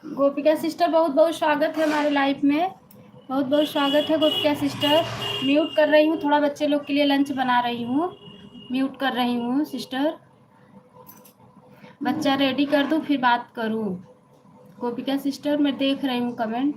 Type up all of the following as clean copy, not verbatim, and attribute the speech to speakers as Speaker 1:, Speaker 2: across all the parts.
Speaker 1: गोपिका sister, बहुत बहुत स्वागत है हमारे लाइफ में। बहुत बहुत स्वागत है गोपिका सिस्टर। म्यूट कर रही हूँ, थोड़ा बच्चे लोग के लिए लंच बना रही हूँ। म्यूट कर रही हूँ सिस्टर। बच्चा रेडी कर दूँ फिर बात करूँ। गोपिका सिस्टर, मैं देख रही हूँ कमेंट।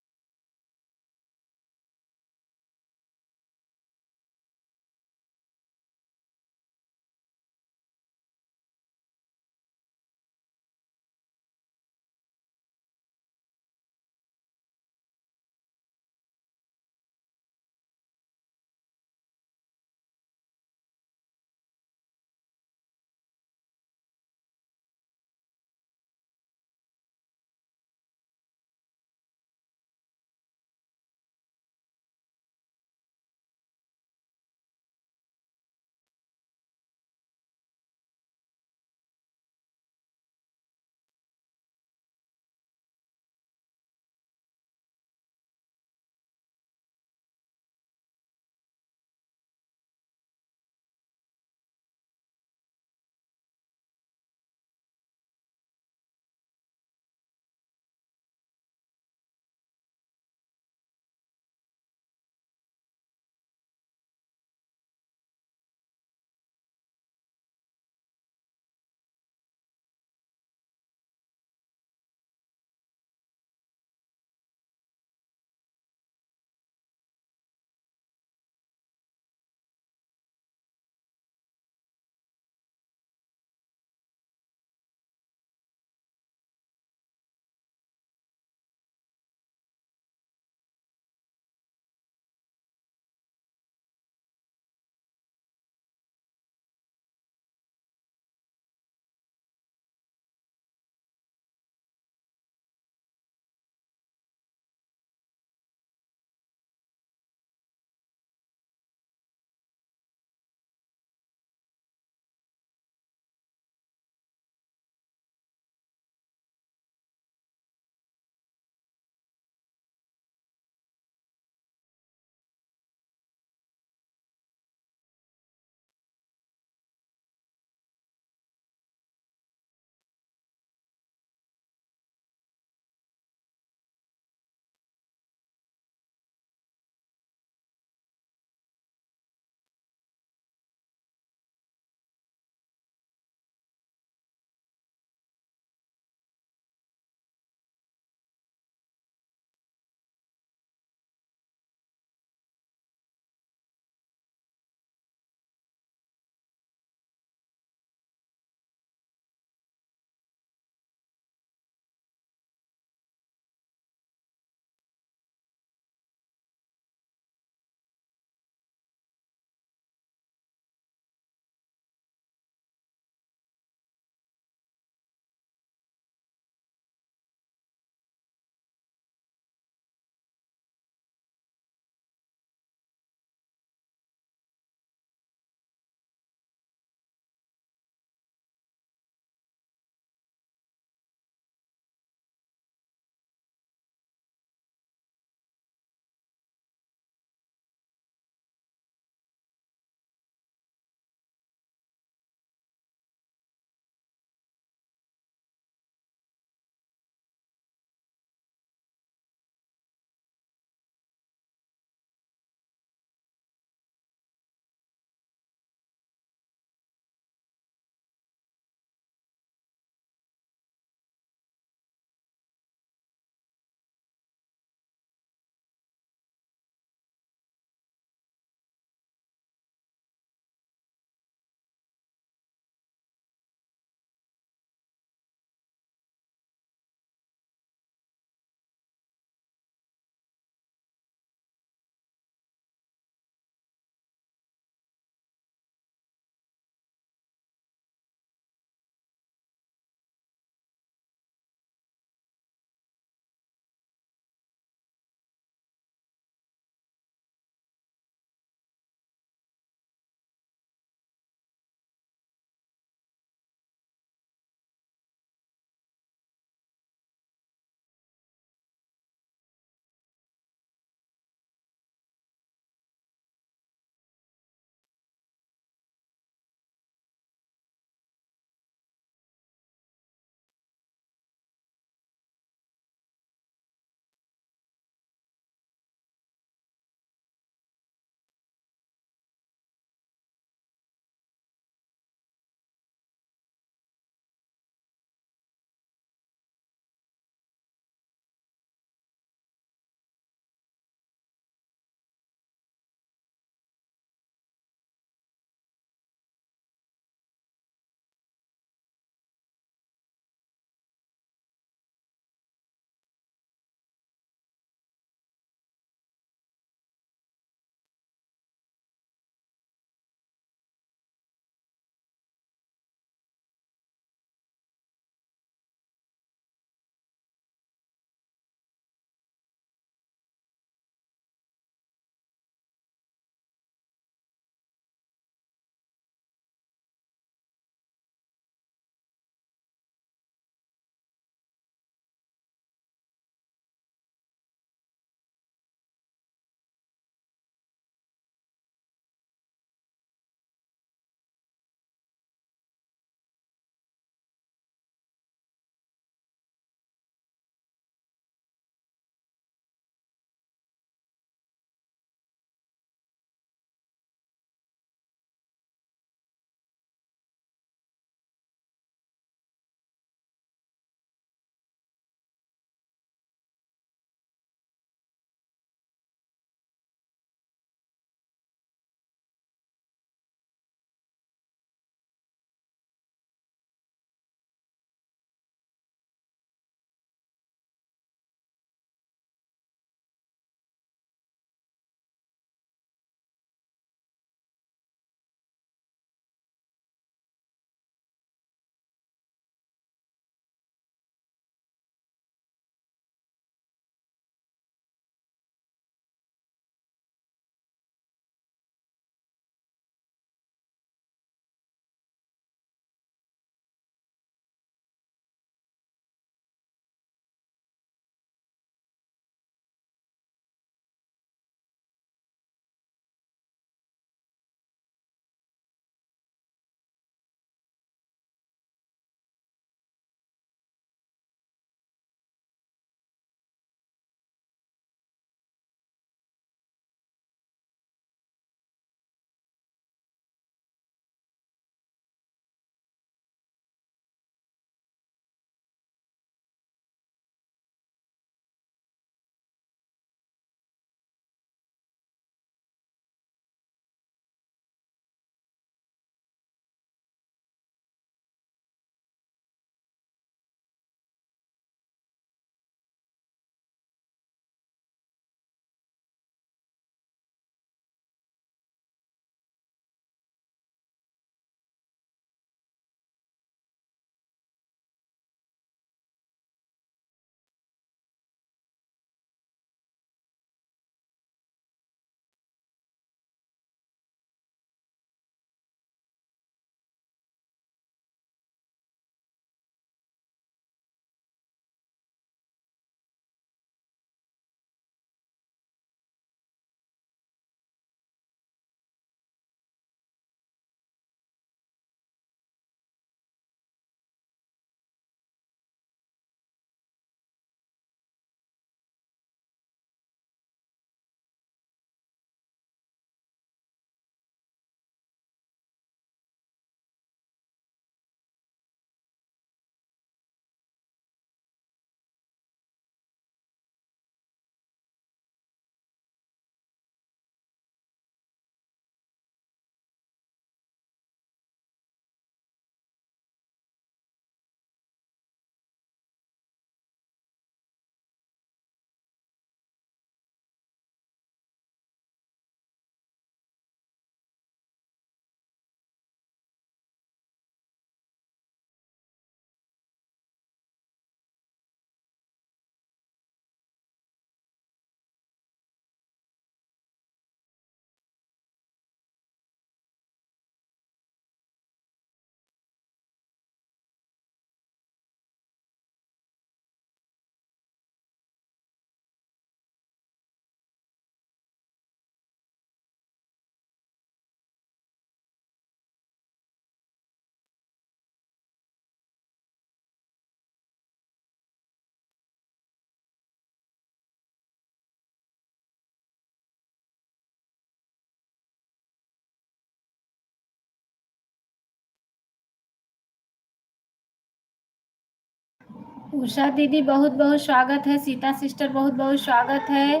Speaker 1: उषा दीदी बहुत बहुत स्वागत है। सीता सिस्टर बहुत बहुत स्वागत है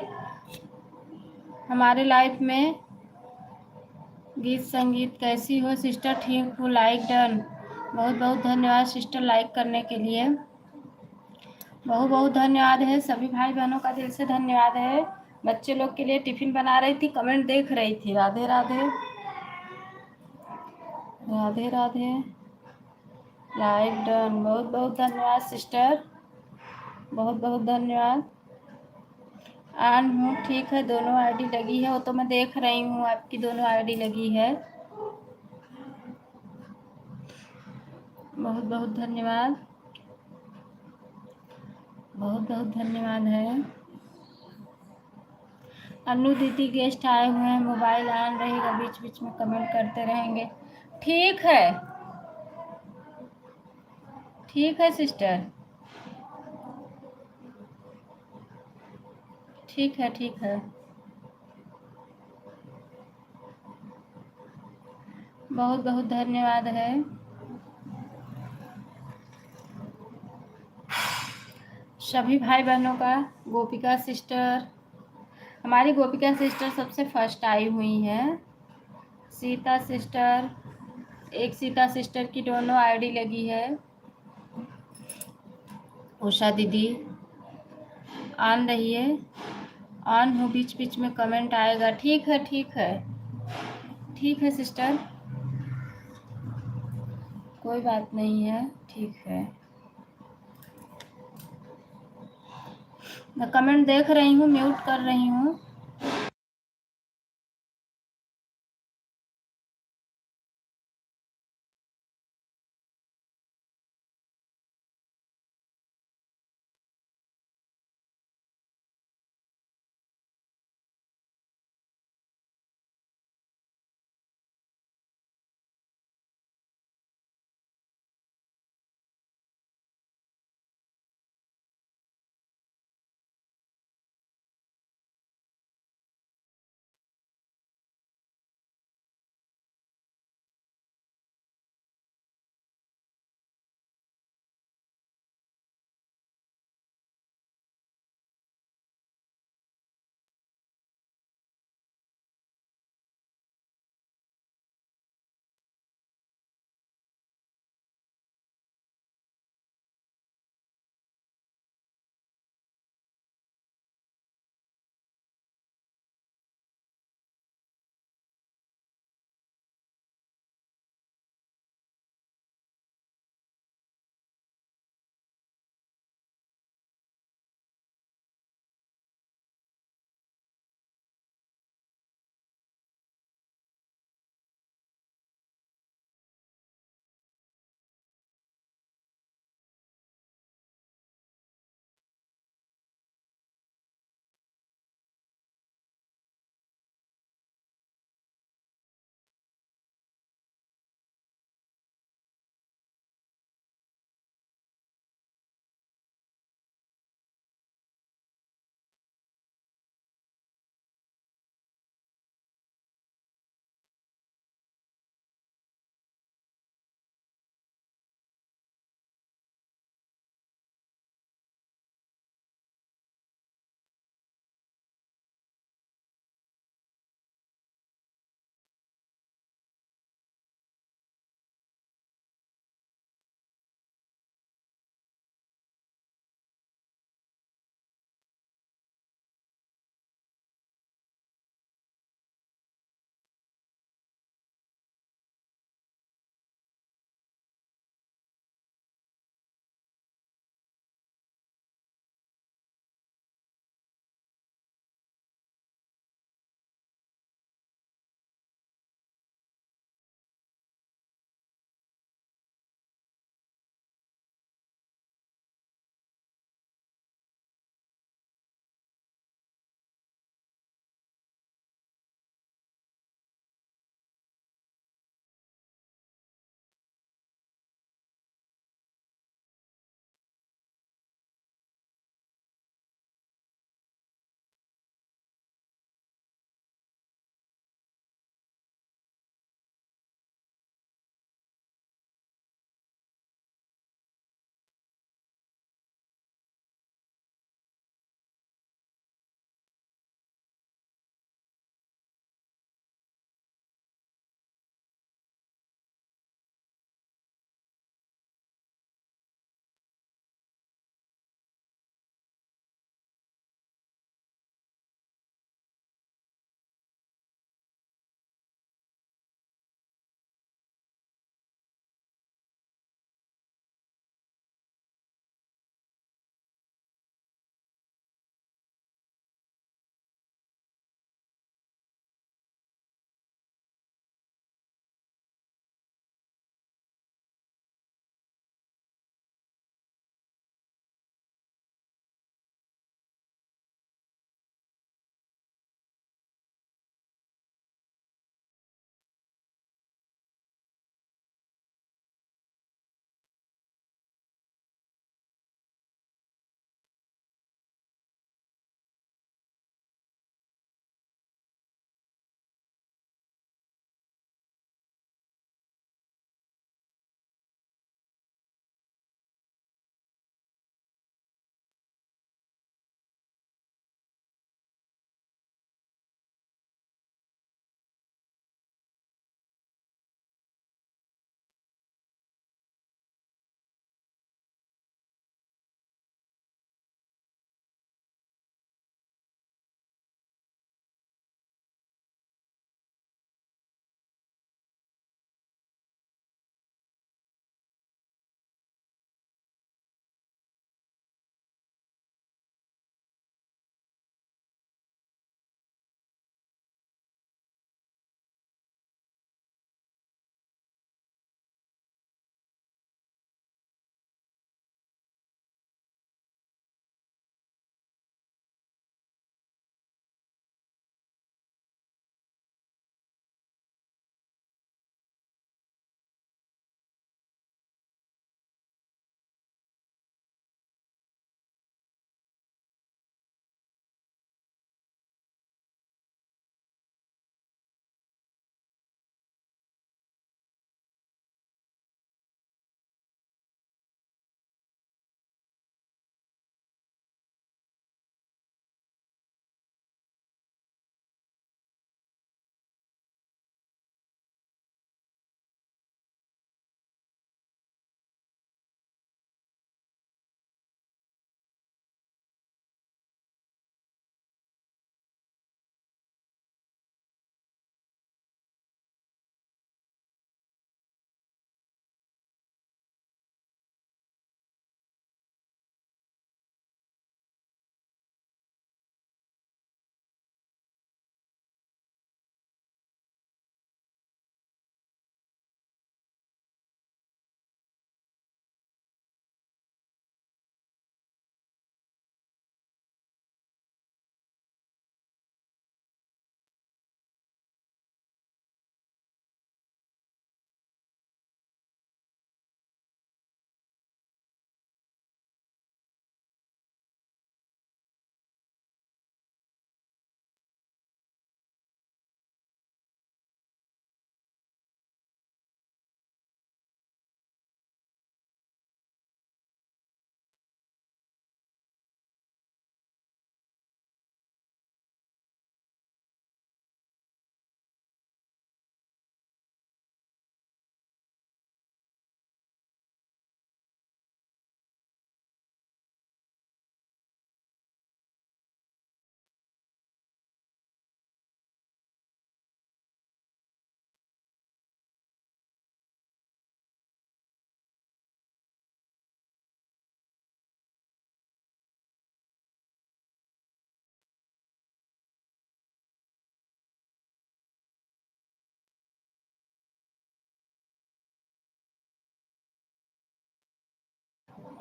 Speaker 1: हमारे लाइफ में। गीत संगीत कैसी हो सिस्टर? ठीक हूँ, लाइक डन। बहुत बहुत धन्यवाद सिस्टर लाइक करने के लिए। बहुत बहुत धन्यवाद है, सभी भाई बहनों का दिल से धन्यवाद है। बच्चे लोग के लिए टिफिन बना रही थी, कमेंट देख रही थी। राधे राधे राधे राधे। लाइक डन, बहुत बहुत धन्यवाद सिस्टर, बहुत बहुत धन्यवाद। ऑन हूँ, ठीक है। दोनों आईडी लगी है, वो तो मैं देख रही हूँ, आपकी दोनों आईडी लगी है। बहुत बहुत धन्यवाद, बहुत बहुत धन्यवाद है। अनु दीदी गेस्ट आए हुए हैं, मोबाइल ऑन रहेगा, बीच बीच में कमेंट करते रहेंगे। ठीक है, ठीक है सिस्टर, ठीक है, ठीक है। बहुत बहुत धन्यवाद है। सभी भाई बहनों का। गोपिका सिस्टर, हमारी गोपिका सिस्टर सबसे फर्स्ट आई हुई हैं। सीता सिस्टर, एक सीता सिस्टर की दोनों आईडी लगी है। उषा दीदी ऑन रहिए, ऑन हो, बीच बीच में कमेंट आएगा। ठीक है, ठीक है, ठीक है सिस्टर, कोई बात नहीं है, ठीक है। मैं कमेंट देख रही हूँ, म्यूट कर रही हूँ।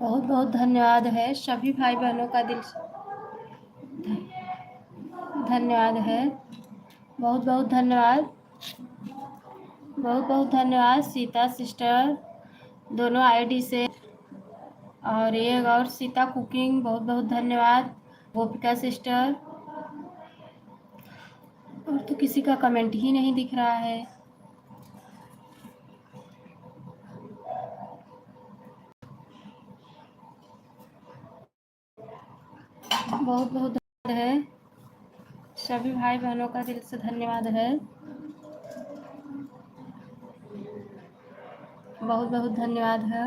Speaker 1: बहुत बहुत धन्यवाद है सभी भाई बहनों का दिल से धन्यवाद है। बहुत बहुत धन्यवाद। बहुत बहुत धन्यवाद सीता सिस्टर दोनों आईडी से, और एक और सीता कुकिंग, बहुत बहुत धन्यवाद। गोपिका सिस्टर, और तो किसी का कमेंट ही नहीं दिख रहा है। बहुत बहुत धन्यवाद है सभी भाई बहनों का दिल से धन्यवाद है। बहुत बहुत धन्यवाद है।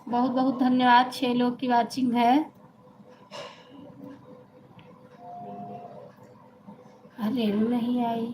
Speaker 1: बहुत बहुत धन्यवाद। 6 लोग की वाचिंग है। अरे नहीं आई।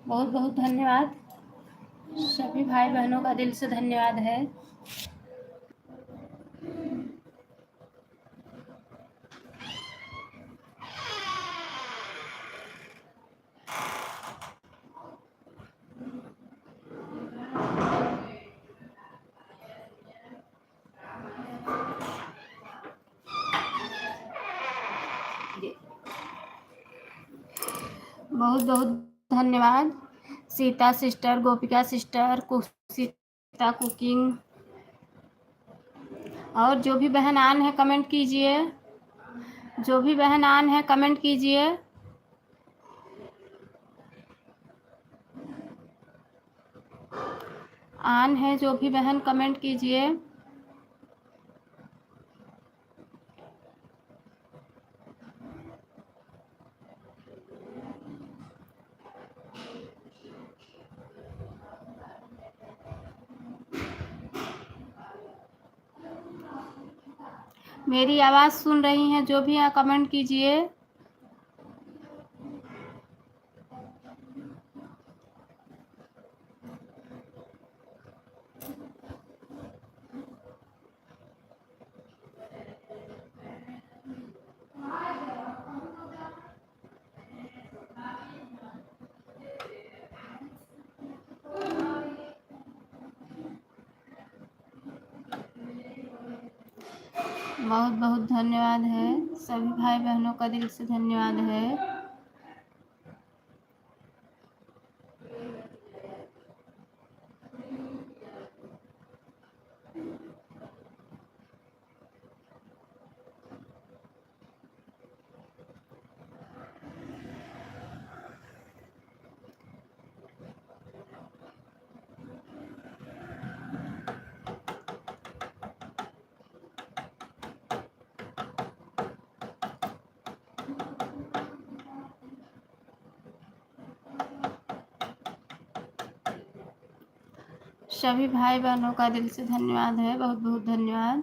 Speaker 1: बहुत बहुत धन्यवाद सभी भाई बहनों का दिल से धन्यवाद है। बहुत बहुत धन्यवाद सीता सिस्टर, गोपिका सिस्टर, सीता कुकिंग, और जो भी बहन आन है कमेंट कीजिए। जो भी बहन आन है कमेंट कीजिए। आन है जो भी बहन कमेंट कीजिए। मेरी आवाज़ सुन रही हैं जो भी यहाँ कमेंट कीजिए। बहुत बहुत धन्यवाद है सभी भाई बहनों का दिल से धन्यवाद है। सभी भाई बहनों का दिल से धन्यवाद है, बहुत बहुत धन्यवाद।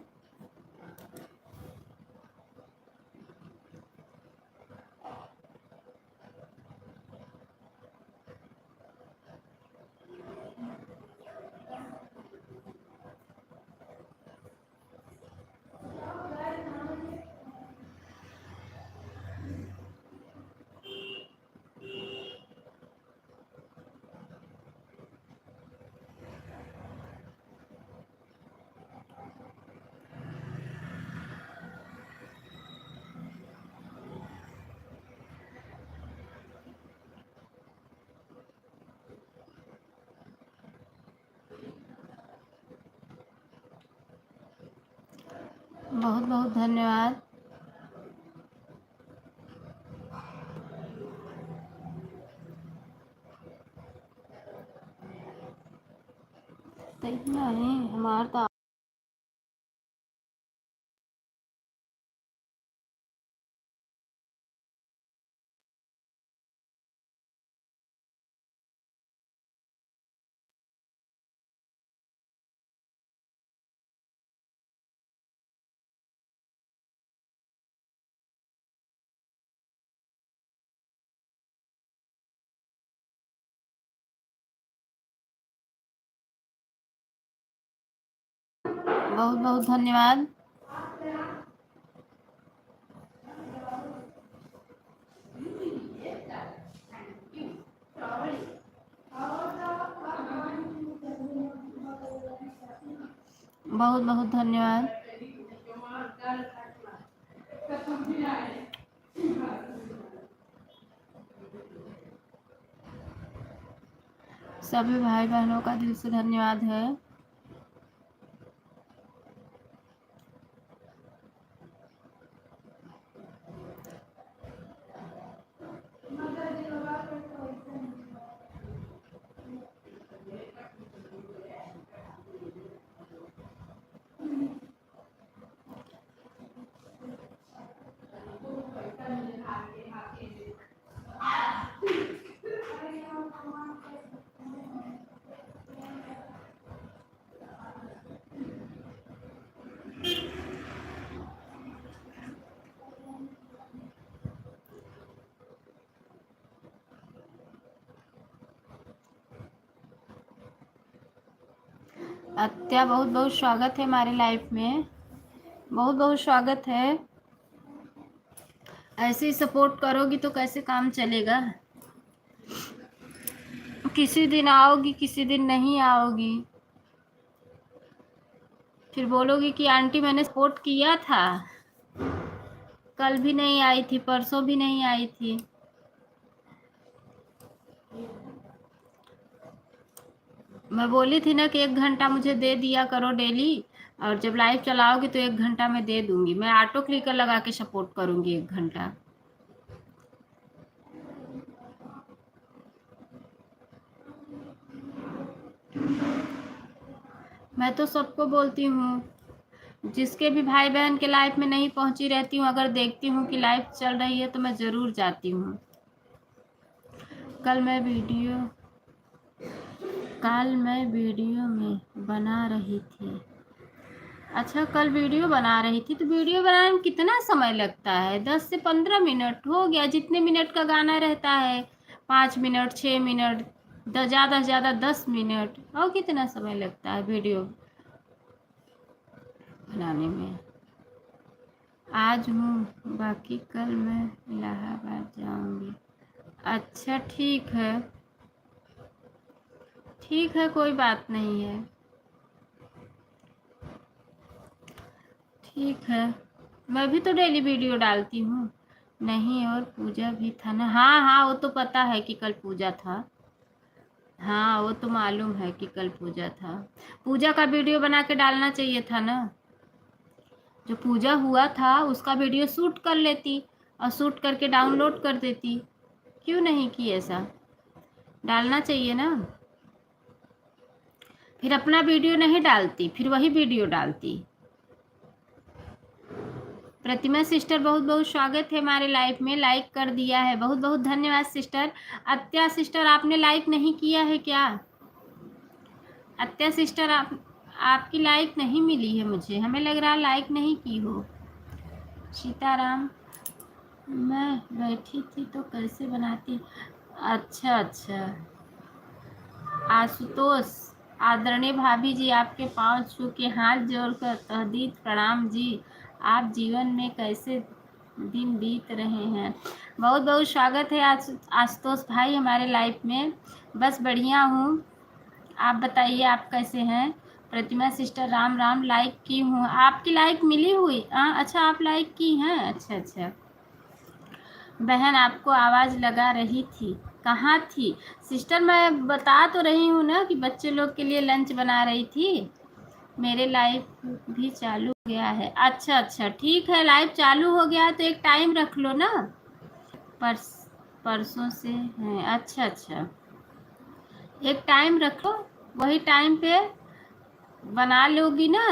Speaker 1: बहुत बहुत धन्यवाद। तो इतना ही हमारा तो बहुत बहुत धन्यवाद। बहुत बहुत धन्यवाद। सभी भाई बहनों का दिल से धन्यवाद है। अत्या, बहुत बहुत स्वागत है हमारे लाइफ में, बहुत बहुत स्वागत है। ऐसे ही सपोर्ट करोगी तो कैसे काम चलेगा। किसी दिन आओगी, किसी दिन नहीं आओगी, फिर बोलोगी कि आंटी मैंने सपोर्ट किया था, कल भी नहीं आई थी, परसों भी नहीं आई थी। मैं बोली थी ना कि 1 घंटा मुझे दे दिया करो डेली, और जब लाइव चलाओगी तो 1 घंटा मैं दे दूंगी। मैं ऑटो क्लिकर लगा के सपोर्ट करूंगी 1 घंटा। मैं तो सबको बोलती हूँ, जिसके भी भाई बहन के लाइफ में नहीं पहुंची रहती हूँ, अगर देखती हूँ कि लाइव चल रही है तो मैं ज़रूर जाती हूँ। कल मैं वीडियो में बना रही थी। अच्छा, कल वीडियो बना रही थी तो वीडियो बनाने में कितना समय लगता है? 10 से 15 मिनट हो गया। जितने मिनट का गाना रहता है, 5 मिनट, 6 मिनट, ज़्यादा से ज़्यादा 10 मिनट, और कितना समय लगता है वीडियो बनाने में। आज हूँ, बाकी कल मैं इलाहाबाद जाऊंगी। अच्छा, ठीक है, ठीक है, कोई बात नहीं है, ठीक है। मैं भी तो डेली वीडियो डालती हूँ। नहीं, और पूजा भी था ना। हाँ हाँ, वो तो पता है कि कल पूजा था। हाँ, वो तो मालूम है कि कल पूजा था। पूजा का वीडियो बना के डालना चाहिए था ना। जो पूजा हुआ था उसका वीडियो शूट कर लेती और शूट करके डाउनलोड कर देती। क्यों नहीं की ऐसा? डालना चाहिए ना। फिर अपना वीडियो नहीं डालती, फिर वही वीडियो डालती। प्रतिमा सिस्टर बहुत बहुत स्वागत है हमारे लाइव में, लाइक कर दिया है, बहुत बहुत धन्यवाद सिस्टर। अत्या सिस्टर आपने लाइक नहीं किया है क्या? अत्या सिस्टर आपकी लाइक नहीं मिली है, मुझे हमें लग रहा लाइक नहीं की हो। सीताराम मैं बैठी थी तो कैसे बनाती? अच्छा अच्छा। आशुतोष आदरणीय भाभी जी, आपके पांव छू के हाथ जोड़कर तहदीद प्रणाम जी। आप जीवन में कैसे दिन बीत रहे हैं? बहुत बहुत स्वागत है आशुतोष भाई हमारे लाइफ में। बस बढ़िया हूँ, आप बताइए आप कैसे हैं? प्रतिमा सिस्टर राम राम, लाइक की हूँ, आपकी लाइक मिली हुई? अच्छा आप लाइक की हैं, अच्छा अच्छा। बहन आपको आवाज़ लगा रही थी, कहाँ थी? सिस्टर मैं बता तो रही हूँ ना कि बच्चे लोग के लिए लंच बना रही थी। मेरे लाइव भी चालू हो गया है। अच्छा अच्छा ठीक है, लाइव चालू हो गया तो एक टाइम रख लो ना। परसों से है, अच्छा अच्छा, एक टाइम रखो, वही टाइम पे बना लोगी ना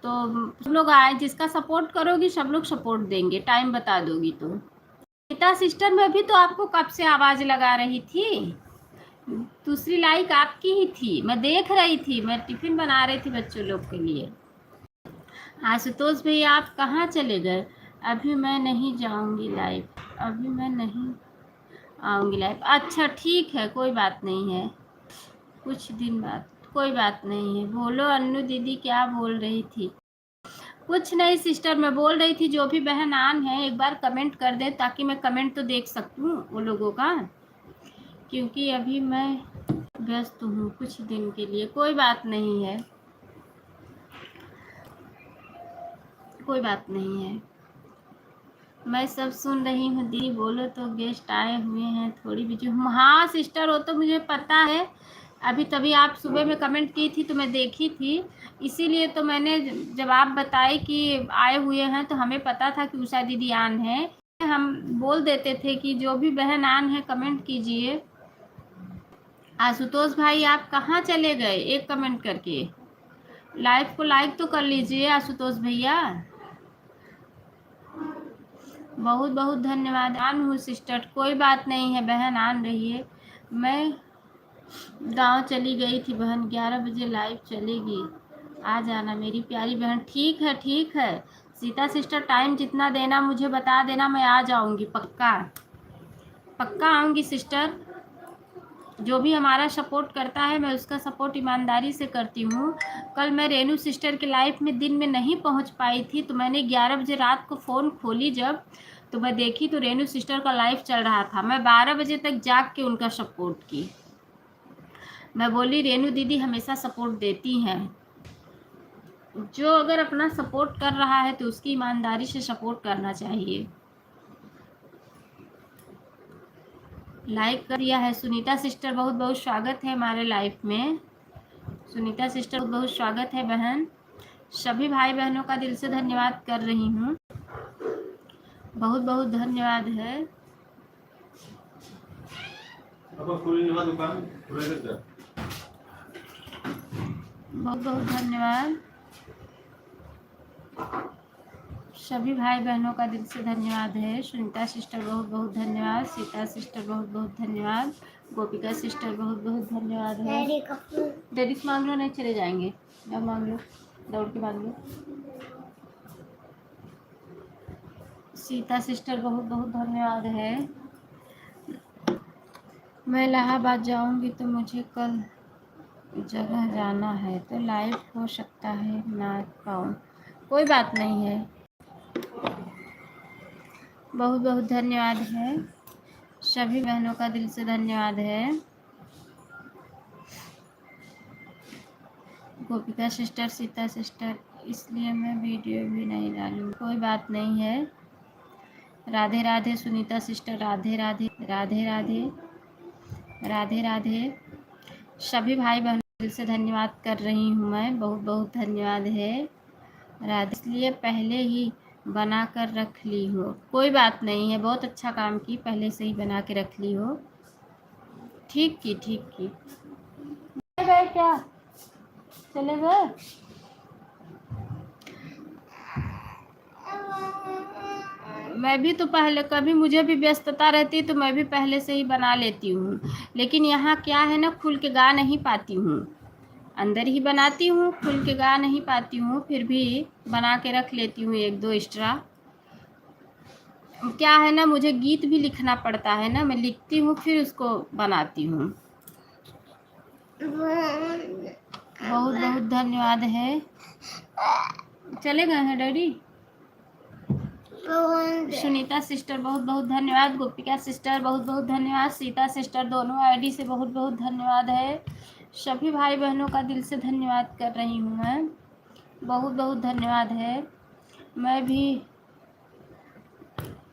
Speaker 1: तो सब लोग आए, जिसका सपोर्ट करोगी सब लोग सपोर्ट देंगे, टाइम बता दोगी तो। गीता सिस्टर मैं भी तो आपको कब से आवाज़ लगा रही थी, दूसरी लाइक आपकी ही थी, मैं देख रही थी, मैं टिफिन बना रही थी बच्चों लोग के लिए। आशुतोष भैया आप कहाँ चले गए? अभी मैं नहीं जाऊंगी लाइव, अभी मैं नहीं आऊंगी लाइव। अच्छा ठीक है, कोई बात नहीं है, कुछ दिन बाद, कोई बात नहीं है। बोलो अन्नू दीदी क्या बोल रही थी? कुछ नहीं सिस्टर, मैं बोल रही थी जो भी बहन आन है एक बार कमेंट कर दे ताकि मैं कमेंट तो देख सकूँ वो लोगों का, क्योंकि अभी मैं व्यस्त हूँ कुछ दिन के लिए। कोई बात नहीं है, कोई बात नहीं है, मैं सब सुन रही हूँ। दीदी बोलो तो गेस्ट आए हुए हैं, थोड़ी बिजी हूँ। हाँ सिस्टर वो तो मुझे पता है, अभी तभी आप सुबह में कमेंट की थी तो मैं देखी थी, इसीलिए तो मैंने जवाब बताई कि आए हुए हैं, तो हमें पता था कि उषा दीदी आन है। हम बोल देते थे कि जो भी बहन आन है कमेंट कीजिए। आशुतोष भाई आप कहाँ चले गए? एक कमेंट करके लाइव को लाइक तो कर लीजिए आशुतोष भैया। बहुत बहुत धन्यवाद। आन हूँ सिस्टर, कोई बात नहीं है बहन, आन रही है। मैं गांव चली गई थी बहन, 11 बजे लाइव चलेगी, आ जाना मेरी प्यारी बहन। ठीक है ठीक है सीता सिस्टर, टाइम जितना देना मुझे बता देना, मैं आ जाऊंगी, पक्का पक्का आऊंगी सिस्टर। जो भी हमारा सपोर्ट करता है मैं उसका सपोर्ट ईमानदारी से करती हूँ। कल मैं रेनू सिस्टर के लाइफ में दिन में नहीं पहुँच पाई थी, तो मैंने 11 बजे रात को फ़ोन खोली जब, तो मैं देखी तो रेनू सिस्टर का लाइव चल रहा था। मैं 12 बजे तक जाग के उनका सपोर्ट की। मैं बोली रेनू दीदी हमेशा सपोर्ट देती हैं, जो अगर अपना सपोर्ट कर रहा है तो उसकी ईमानदारी से सपोर्ट करना चाहिए। लाइक कर दिया है सुनीता सिस्टर, बहुत बहुत स्वागत है हमारे लाइफ में। सुनीता सिस्टर बहुत बहुत स्वागत है बहन। सभी भाई बहनों का दिल से धन्यवाद कर रही हूँ, बहुत बहुत धन्यवाद है। बहुत बहुत धन्यवाद, सभी भाई बहनों का दिल से धन्यवाद है। सुनीता सिस्टर बहुत बहुत धन्यवाद, सीता सिस्टर बहुत बहुत धन्यवाद, गोपिका सिस्टर बहुत बहुत धन्यवाद है। डैडी से मांग लो, नहीं चले जाएंगे, अब मांग लो, दौड़ के मांग लो। सीता सिस्टर बहुत बहुत धन्यवाद है। मैं इलाहाबाद जाऊंगी तो मुझे कल जगह जाना है, तो लाइव हो सकता है ना पाऊँ, कोई बात नहीं है। बहुत बहुत धन्यवाद है, सभी बहनों का दिल से धन्यवाद है। गोपिका सिस्टर, सीता सिस्टर, इसलिए मैं वीडियो भी नहीं डालूँ, कोई बात नहीं है। राधे राधे सुनीता सिस्टर, राधे राधे राधे राधे राधे राधे। सभी भाई बहनों को दिल से धन्यवाद कर रही हूँ मैं, बहुत बहुत धन्यवाद है। राधे, इसलिए पहले ही बना कर रख ली हो, कोई बात नहीं है, बहुत अच्छा काम की, पहले से ही बना के रख ली हो, ठीक की ठीक की। गए क्या? चले गए? मैं भी तो पहले कभी मुझे भी व्यस्तता रहती तो मैं भी पहले से ही बना लेती हूँ, लेकिन यहाँ क्या है ना, खुल के गा नहीं पाती हूँ। अंदर ही बनाती हूँ, खुल के गा नहीं पाती हूँ, फिर भी बना के रख लेती हूँ एक दो एक्स्ट्रा। क्या है ना, मुझे गीत भी लिखना पड़ता है ना, मैं लिखती हूँ फिर उसको बनाती हूँ। बहुत बहुत धन्यवाद है। चले गए हैं डैडी? सुनीता सिस्टर बहुत बहुत धन्यवाद, गोपिका सिस्टर बहुत बहुत धन्यवाद, सीता सिस्टर दोनों आईडी से बहुत बहुत धन्यवाद है। सभी भाई बहनों का दिल से धन्यवाद कर रही हूँ मैं, बहुत बहुत धन्यवाद है। मैं भी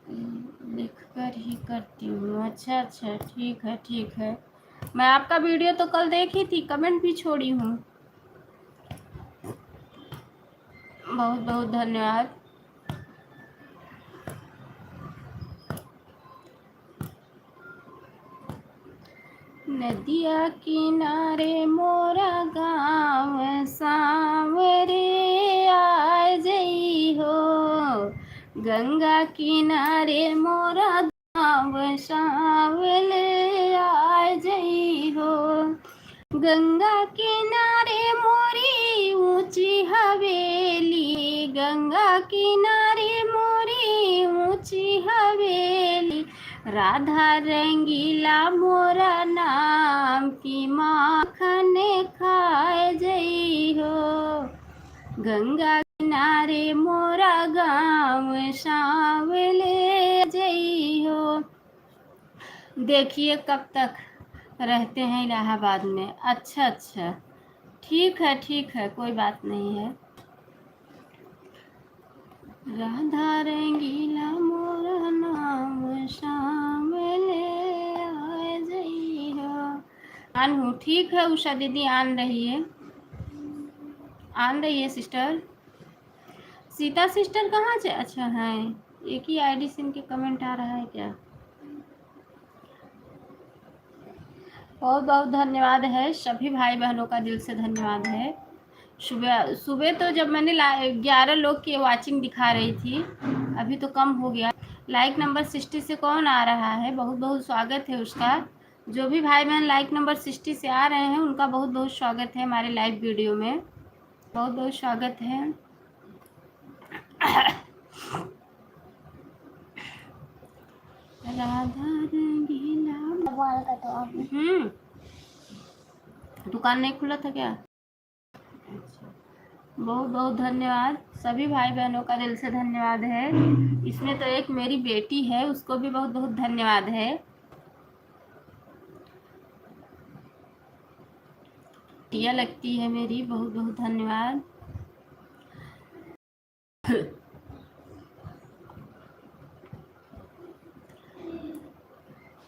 Speaker 1: लिख कर ही करती हूँ। अच्छा अच्छा, ठीक है ठीक है। मैं आपका वीडियो तो कल देखी थी, कमेंट भी छोड़ी हूँ। बहुत बहुत धन्यवाद। नदिया किनारे मोरा गाँव सांवरे आ जई हो, गंगा किनारे मोरा गाँव सांवले आ जई हो, गंगा किनारे मोरी ऊंची हवेली, गंगा किनारे मोरी ऊंची हवेली, राधा रंगीला मोरा नाम की माखन खाए जई हो, गंगा किनारे मोरा गाँव सांवले जई हो। देखिए कब तक रहते हैं इलाहाबाद में। अच्छा अच्छा, ठीक है, कोई बात नहीं है। राधा रंगीला मोरा नाम शामिले आए जई हो। आन हूँ, ठीक है उषा दीदी, आन रही है, आन रही है सिस्टर। सीता सिस्टर कहाँ से? अच्छा है, एक ही आईडी से इनके कमेंट आ रहा है क्या? बहुत बहुत धन्यवाद है, सभी भाई बहनों का दिल से धन्यवाद है। सुबह सुबह तो जब मैंने 11 लोग की वाचिंग दिखा रही थी, अभी तो कम हो गया। लाइक नंबर 60 से कौन आ रहा है? बहुत बहुत स्वागत है उसका। जो भी भाई बहन लाइक नंबर 60 से आ रहे हैं उनका बहुत बहुत स्वागत है हमारे लाइव वीडियो में, बहुत बहुत स्वागत है। राधा रंगीला दुकान नहीं खुला था क्या? बहुत बहुत धन्यवाद, सभी भाई बहनों का दिल से धन्यवाद है। इसमें तो एक मेरी बेटी है, उसको भी बहुत बहुत धन्यवाद है। टिया लगती है मेरी, बहुत बहुत धन्यवाद।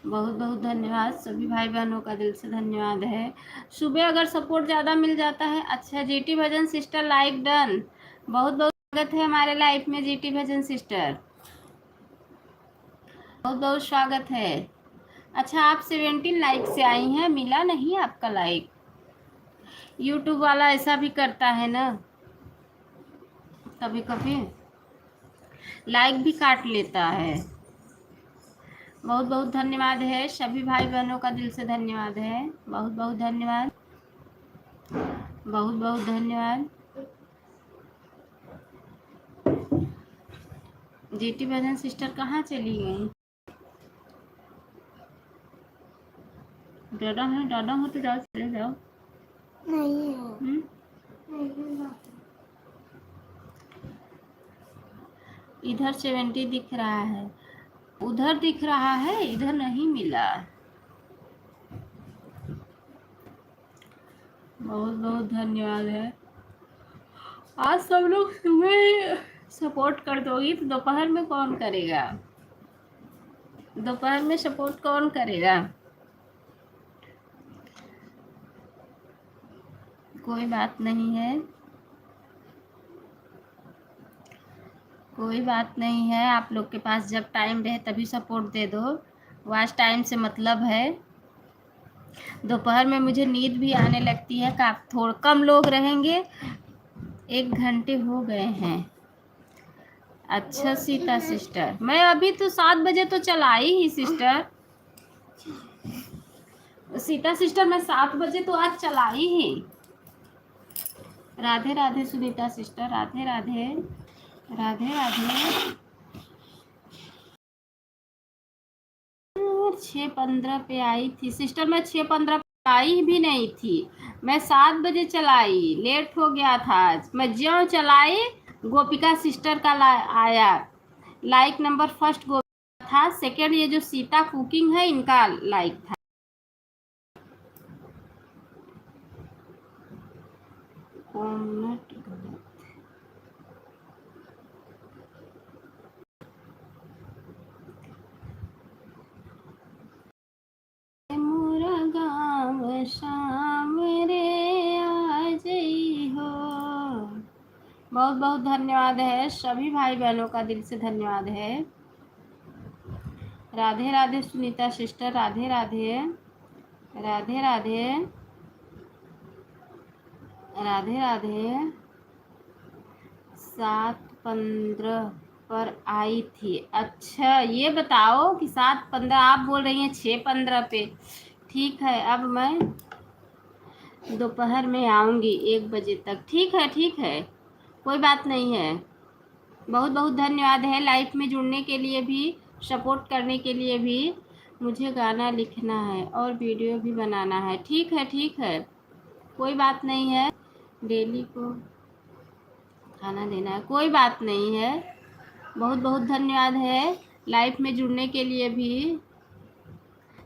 Speaker 1: बहुत बहुत धन्यवाद, सभी भाई बहनों का दिल से धन्यवाद है। सुबह अगर सपोर्ट ज़्यादा मिल जाता है। अच्छा, जीटी भजन सिस्टर लाइक डन, बहुत बहुत स्वागत है हमारे लाइफ में जीटी भजन सिस्टर, बहुत बहुत स्वागत है। अच्छा, आप 17 लाइक से आई हैं, मिला नहीं आपका लाइक। यूट्यूब वाला ऐसा भी करता है ना, कभी कभी लाइक भी काट लेता है। बहुत बहुत धन्यवाद है, सभी भाई बहनों का दिल से धन्यवाद है, बहुत बहुत धन्यवाद, बहुत बहुत धन्यवाद। जीटी भजन सिस्टर कहाँ चली गई? दादा हो तो जाओ, चले जाओ। नहीं है। इधर 70 दिख रहा है, उधर दिख रहा है, इधर नहीं मिला। बहुत बहुत धन्यवाद है। आज सब लोग सुबह सपोर्ट कर दोगी तो दोपहर में कौन करेगा? दोपहर में सपोर्ट कौन करेगा? कोई बात नहीं है, कोई बात नहीं है। आप लोग के पास जब टाइम रहे तभी सपोर्ट दे दो, वॉच टाइम से मतलब है। दोपहर में मुझे नींद भी आने लगती है, थोड़ा कम लोग रहेंगे, 1 घंटे हो गए हैं। अच्छा सीता सिस्टर, मैं अभी तो 7 बजे तो चलाई ही सिस्टर। सीता सिस्टर मैं 7 बजे तो आज चलाई ही। राधे राधे सुनीता सिस्टर, राधे राधे, राधे राधे। 6:15 पे आई थी सिस्टर, मैं 6:15 पे आई भी नहीं थी, मैं 7 बजे चलाई, लेट हो गया था आज। मैं ज्यों चलाई गोपिका सिस्टर का आया लाइक नंबर, फर्स्ट गोपिका था, सेकंड ये जो सीता कुकिंग है इनका लाइक था। मोरा गाँव शाम रे आ जई हो। बहुत बहुत धन्यवाद है सभी भाई बहनों का, दिल से धन्यवाद है। राधे राधे सुनीता सिस्टर, राधे राधे, राधे राधे, राधे राधे। 7:15 पर आई थी। अच्छा ये बताओ कि 7:15, आप बोल रही हैं 6:15 पे। ठीक है, अब मैं दोपहर में आऊँगी 1 बजे तक। ठीक है ठीक है, कोई बात नहीं है। बहुत बहुत धन्यवाद है लाइफ में जुड़ने के लिए भी, सपोर्ट करने के लिए भी। मुझे गाना लिखना है और वीडियो भी बनाना है। ठीक है, कोई बात नहीं है। डेली को खाना देना है, कोई बात नहीं है। बहुत बहुत धन्यवाद है लाइफ में जुड़ने के लिए भी,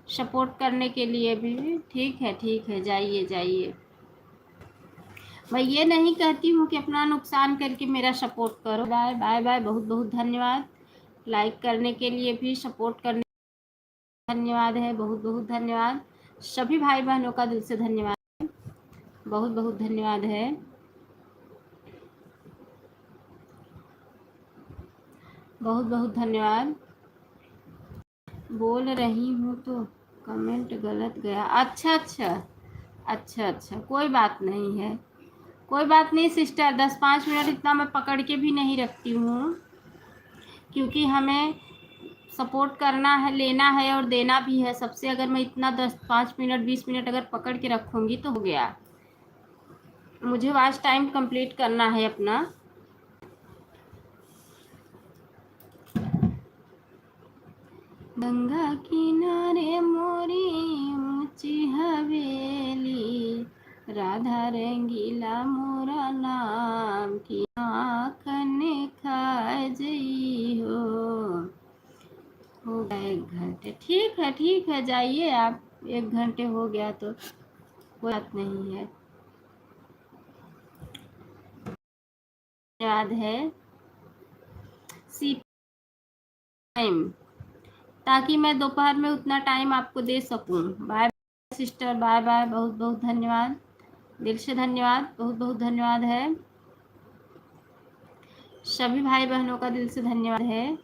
Speaker 1: सपोर्ट करने के लिए भी। ठीक है, जाइए जाइए। मैं ये नहीं कहती हूँ कि अपना नुकसान करके मेरा सपोर्ट करो। बाय बाय बाय, बहुत बहुत धन्यवाद लाइक करने के लिए भी, सपोर्ट करने धन्यवाद है, बहुत बहुत धन्यवाद। सभी भाई बहनों का दिल से धन्यवाद, बहुत बहुत धन्यवाद है। बहुत बहुत धन्यवाद। बोल रही हूँ तो कमेंट गलत गया। अच्छा अच्छा अच्छा अच्छा, कोई बात नहीं है, कोई बात नहीं सिस्टर। 10-5 मिनट इतना मैं पकड़ के भी नहीं रखती हूँ, क्योंकि हमें सपोर्ट करना है, लेना है और देना भी है सबसे। अगर मैं इतना 10-5 मिनट 20 मिनट अगर पकड़ के रखूँगी तो हो गया। मुझे वॉच टाइम कंप्लीट करना है अपना। गंगा किनारे मोरी ऊंची हवेली, राधा रंगीला मोरा नाम की आँखने खा जई हो गया 1 घंटे। ठीक है, जाइए आप। 1 घंटे हो गया तो कोई बात नहीं है। याद है सी टाइम, ताकि मैं दोपहर में उतना टाइम आपको दे सकूं। बाय सिस्टर, बाय बाय, बहुत बहुत धन्यवाद, दिल से धन्यवाद, बहुत बहुत धन्यवाद है। सभी भाई बहनों का दिल से धन्यवाद है,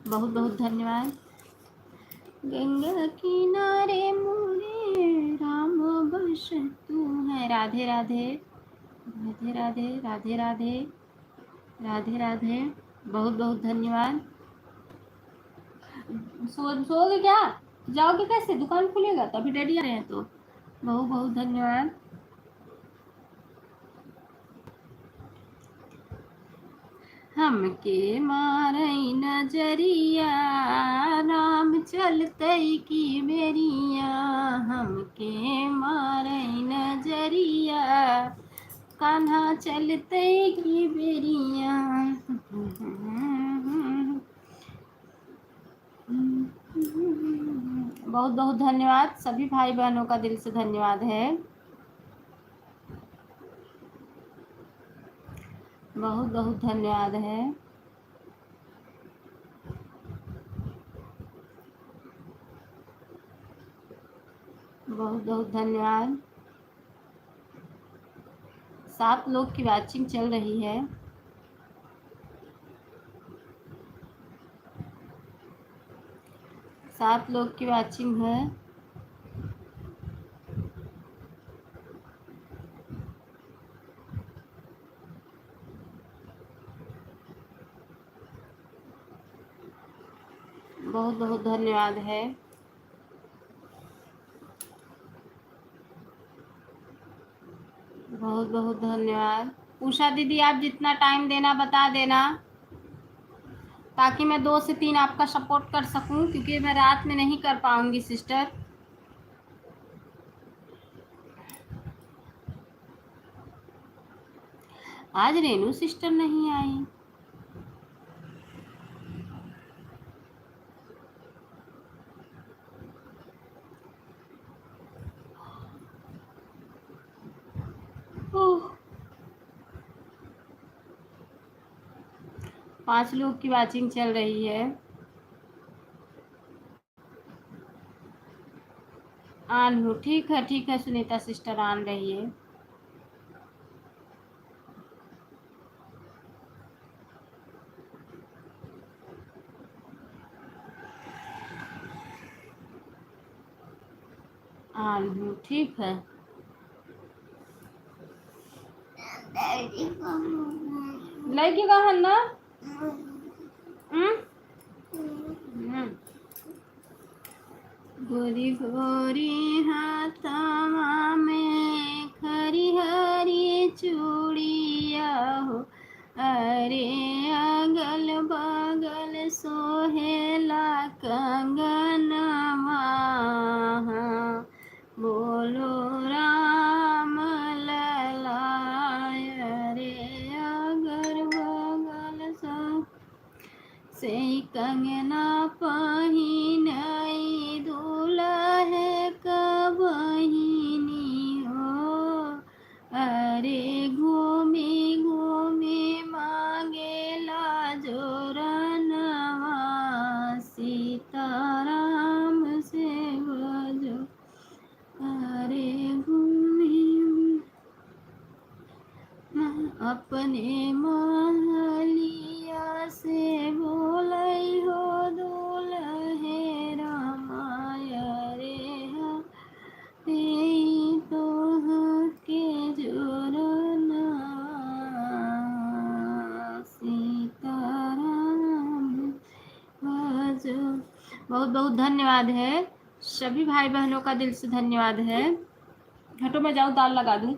Speaker 1: बहुत बहुत धन्यवाद। गंगा किनारे मोरे राम बस तू है। राधे राधे, राधे राधे, राधे राधे, राधे राधे, बहुत बहुत धन्यवाद। सोओगे क्या? जाओगे कैसे? दुकान खुलेगा तो अभी डैडी आ रहे हैं तो। बहुत बहुत धन्यवाद। हमके मारई नजरिया राम चलतई की बेरिया, हमके मारई नजरिया कान्हा चलतई की बेरिया। बहुत बहुत धन्यवाद, सभी भाई बहनों का दिल से धन्यवाद है, बहुत बहुत धन्यवाद है। बहुत बहुत धन्यवाद। 7 लोग की वॉचिंग चल रही है। 7 लोग की वॉचिंग है। बहुत बहुत धन्यवाद है। बहुत बहुत धन्यवाद। उषा दीदी आप जितना टाइम देना बता देना, ताकि मैं 2 से 3 आपका सपोर्ट कर सकूं, क्योंकि मैं रात में नहीं कर पाऊंगी सिस्टर। आज रेनू सिस्टर नहीं आई। ओह, 5 लोग की वाचिंग चल रही है। आन हूँ, ठीक है सुनीता सिस्टर, आन रही है। आन हूँ, ठीक है। लड़की कहाँ ना? गोरी गोरी हाथवा में खरी हरी चूड़िया हो, अरे अगल बगल सोहेला कंगनवा, बोलो राम ललाय, रे अगल बगल से कंगना पहिनई दुल्हे का बहिनी हो, अरे घूमी घूमी मांगेला जोरनवा, सीताराम से बजो, अरे घूमी अपने महलिया से बोलै हो दुल्हे रामाय, रे तो के जोरना, सीताराम भजो। बहुत बहुत धन्यवाद है, सभी भाई बहनों का दिल से धन्यवाद है। हटो, मैं जाऊँ दाल लगा दूँ,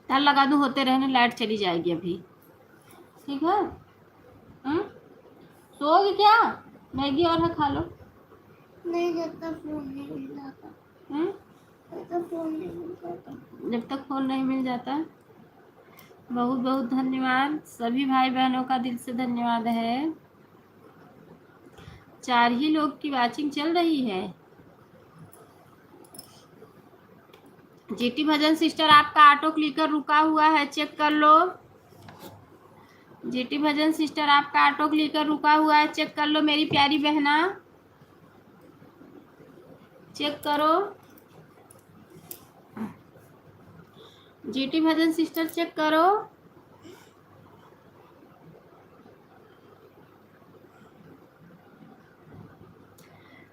Speaker 1: दाल लगा दूँ, होते रहने, लाइट चली जाएगी अभी, ठीक है। सोओगे क्या? मैगी और है, खा लो। नहीं, जब तक फोन नहीं मिल जाता। जब तक फोन नहीं मिल जाता, जब तक फोन नहीं मिल जाता। बहुत बहुत धन्यवाद, सभी भाई बहनों का दिल से धन्यवाद है। 4 ही लोग की वाचिंग चल रही है। जीटी भजन सिस्टर, आपका ऑटो क्लिकर रुका हुआ है, चेक कर लो। जीटी भजन सिस्टर, आपका ऑटो क्लिकर रुका हुआ है, चेक कर लो मेरी प्यारी बहना, चेक करो। जीटी भजन सिस्टर, चेक करो।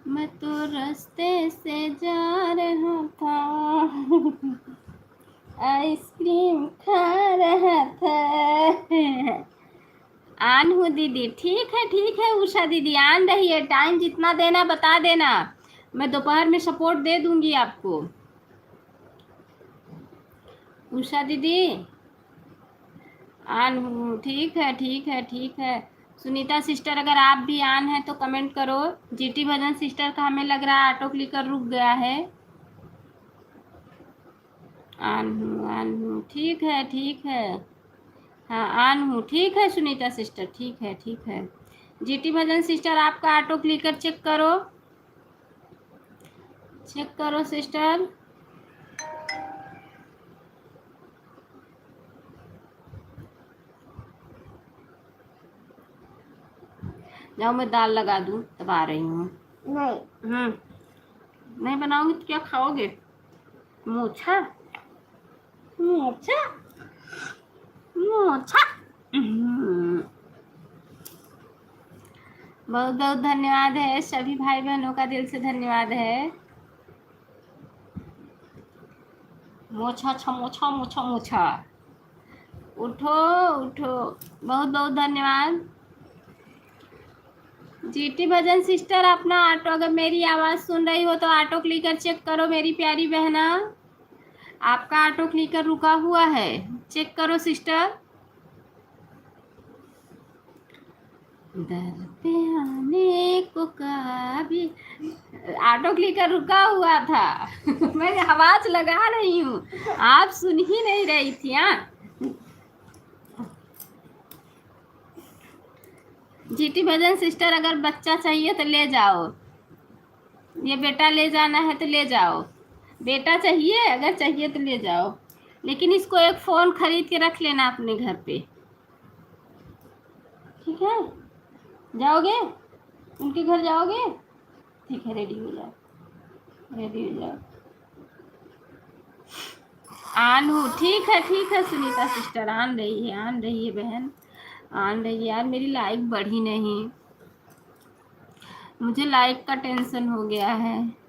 Speaker 1: मैं तो रास्ते से जा रहा था, आइसक्रीम खा रहा था। आन हूँ दीदी, ठीक है उषा दीदी, आन रही है। टाइम जितना देना बता देना, मैं दोपहर में सपोर्ट दे दूंगी आपको। उषा दीदी आन हूँ, ठीक है। सुनीता सिस्टर, अगर आप भी आन हैं तो कमेंट करो। जीटी भजन सिस्टर का हमें लग रहा है ऑटो क्लिकर रुक गया है। आन हूँ, ठीक है। हाँ, आन हूँ, ठीक है सुनीता सिस्टर, ठीक है। जीटी भजन सिस्टर, आपका ऑटो क्लिकर चेक करो सिस्टर। जाओ, मैं दाल लगा दूँ, तब आ रही हूँ। नहीं नहीं बनाऊंगी तो क्या खाओगे? मोछा। बहुत बहुत धन्यवाद है, सभी भाई बहनों का दिल से धन्यवाद है। मोछा उठो, बहुत बहुत धन्यवाद। जीटी भजन सिस्टर, अपना ऑटो, अगर मेरी आवाज़ सुन रही हो तो ऑटो क्लिकर चेक करो मेरी प्यारी बहना। आपका ऑटो क्लिकर रुका हुआ है, चेक करो सिस्टर। दर पे आने को काबिल, ऑटो क्लिकर रुका हुआ था। मैं आवाज लगा रही हूँ, आप सुन ही नहीं रही थी। हाँ, जीटी भजन सिस्टर, अगर बच्चा चाहिए तो ले जाओ, ये बेटा ले जाना है तो ले जाओ। बेटा चाहिए, अगर चाहिए तो ले जाओ, लेकिन इसको एक फ़ोन खरीद के रख लेना अपने घर पे, ठीक है? जाओगे, उनके घर जाओगे? ठीक है, रेडी हो जाओ, रेडी हो जाओ। आन हूँ, ठीक है सुनीता सिस्टर, आन रही है बहन, आन रही है। यार मेरी लाइक बढ़ी नहीं, मुझे लाइक का टेंशन हो गया है।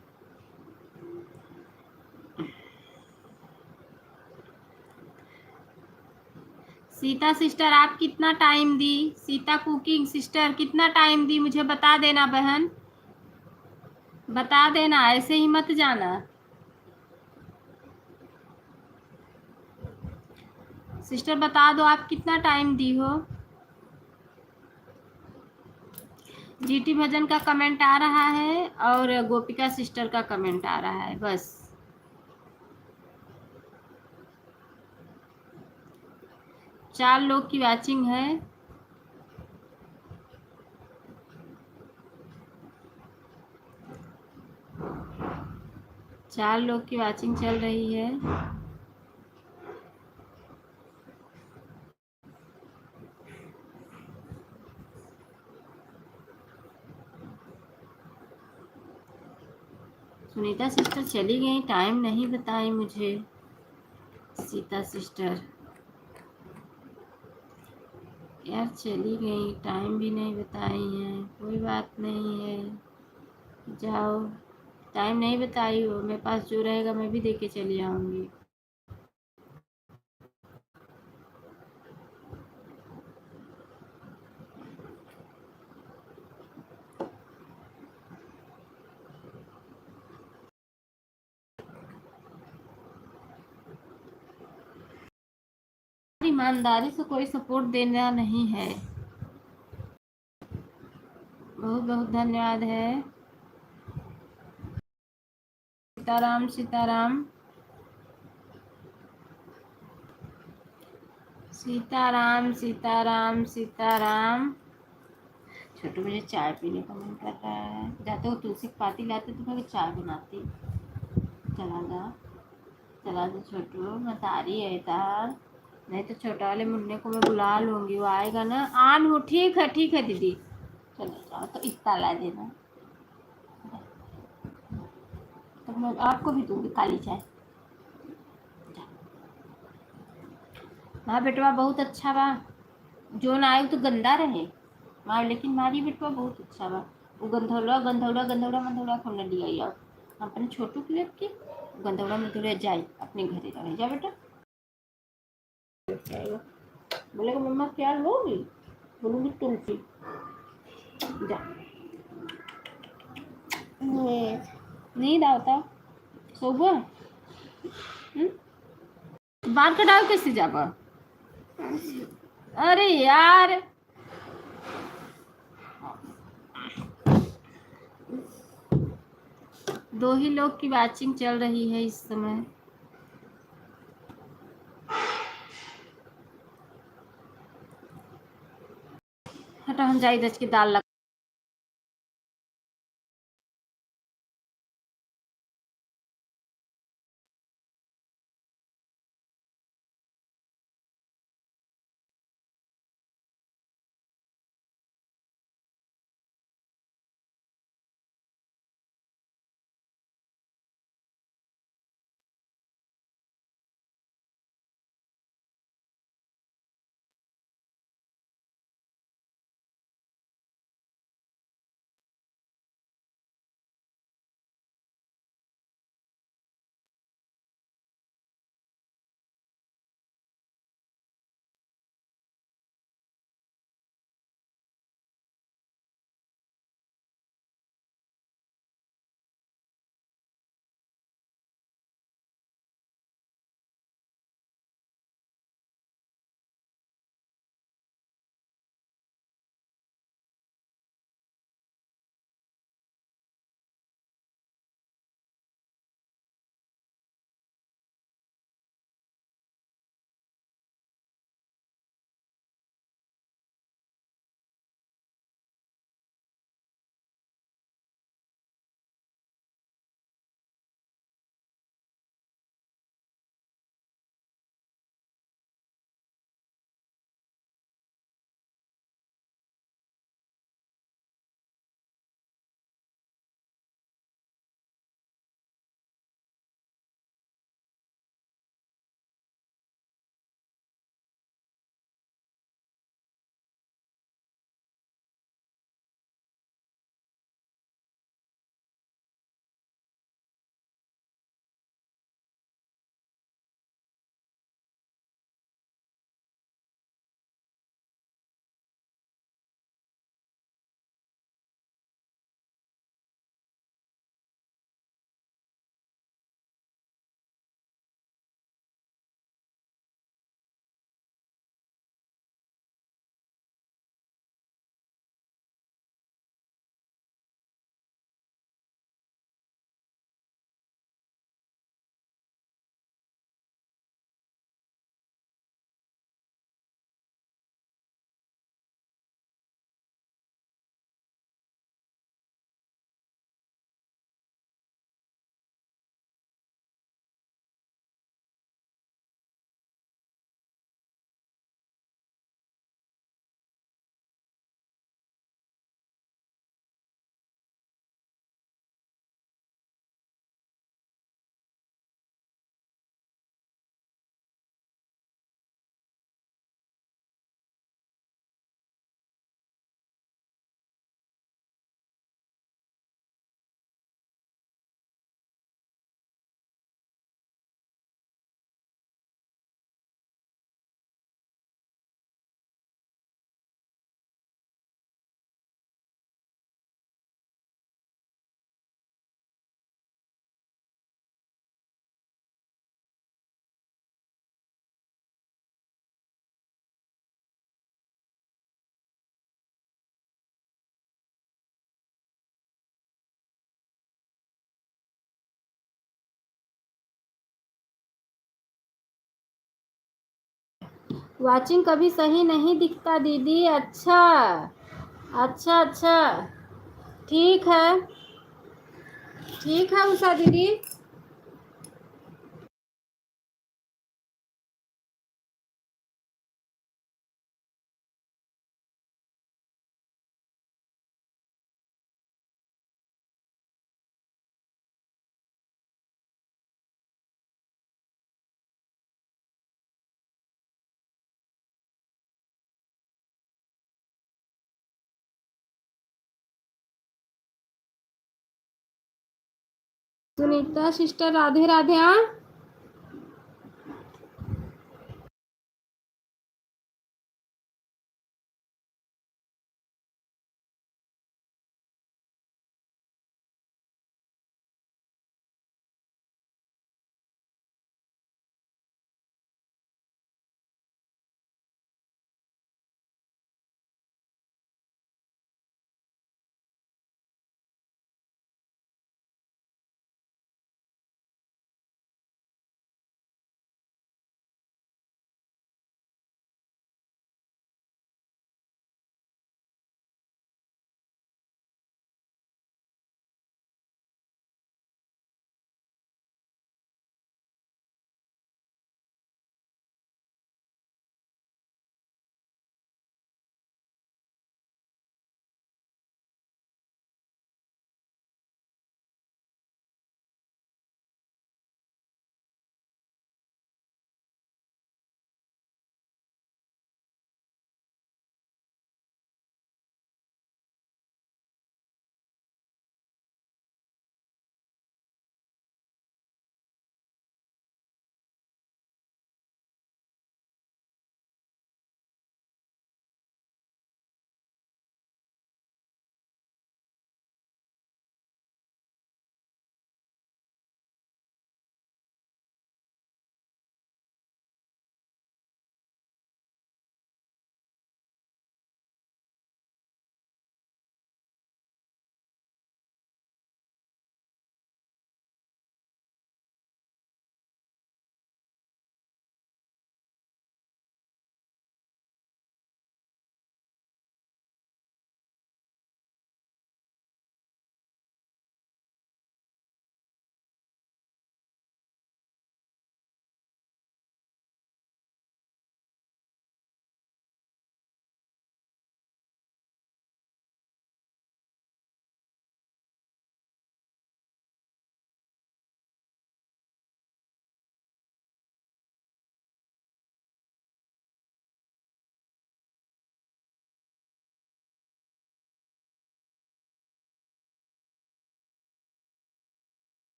Speaker 1: सीता सिस्टर, आप कितना टाइम दी? सीता कुकिंग सिस्टर, कितना टाइम दी मुझे बता देना बहन, बता देना, ऐसे ही मत जाना। सिस्टर बता दो आप कितना टाइम दी हो। जीटी भजन का कमेंट आ रहा है और गोपिका सिस्टर का कमेंट आ रहा है, बस। चार लोग की वॉचिंग है। चार लोग की वॉचिंग चल रही है। सुनीता सिस्टर चली गई, टाइम नहीं बताई मुझे। सीता सिस्टर यार चली गई, टाइम भी नहीं बताई है। कोई बात नहीं है, जाओ। टाइम नहीं बताई हो, मेरे पास जो रहेगा मैं भी दे के चली आऊँगी। ईमानदारी से कोई सपोर्ट देना नहीं है। बहुत बहुत धन्यवाद है। सीताराम सीताराम सीताराम सीताराम सीताराम। छोटू मुझे चाय पीने का मन कर रहा है, जाते हो तुलसी की पाती लाते तो मैं चाय बनाती। चला जा, चला जा छोटू, मत आ रही है तार, नहीं तो छोटा वाले मुन्ने को मैं बुला लूँगी, वो आएगा ना। आन हूँ, ठीक है दीदी, चलो जाओ, तो इतना ला देना, तो मैं आपको भी दूँगी काली चाय। हाँ बेटवा बहुत अच्छा बा, जो ना आए तो गंदा रहे मार, लेकिन मारी बेटवा बहुत अच्छा बा। वो गंधौला गंधौला गंधौला मंधौला को न लिया आओ अपने छोटू के लिए की गंधौला मंधौला जाए अपने घरे रहे जा बेटा। बोलेगा मम्मा क्या लोगी, बोलूँगी तुलसी। जा, नींद आता सुबह। बाल कटाओ कैसे जाबा? अरे यार, दो ही लोग की वॉचिंग चल रही है इस समय। हटा, हम जाए दच की दाल लगा। वाचिंग कभी सही नहीं दिखता दीदी। अच्छा अच्छा अच्छा। ठीक है, ठीक है उषा दीदी। सुनीता सिस्टर राधे राधे। हाँ।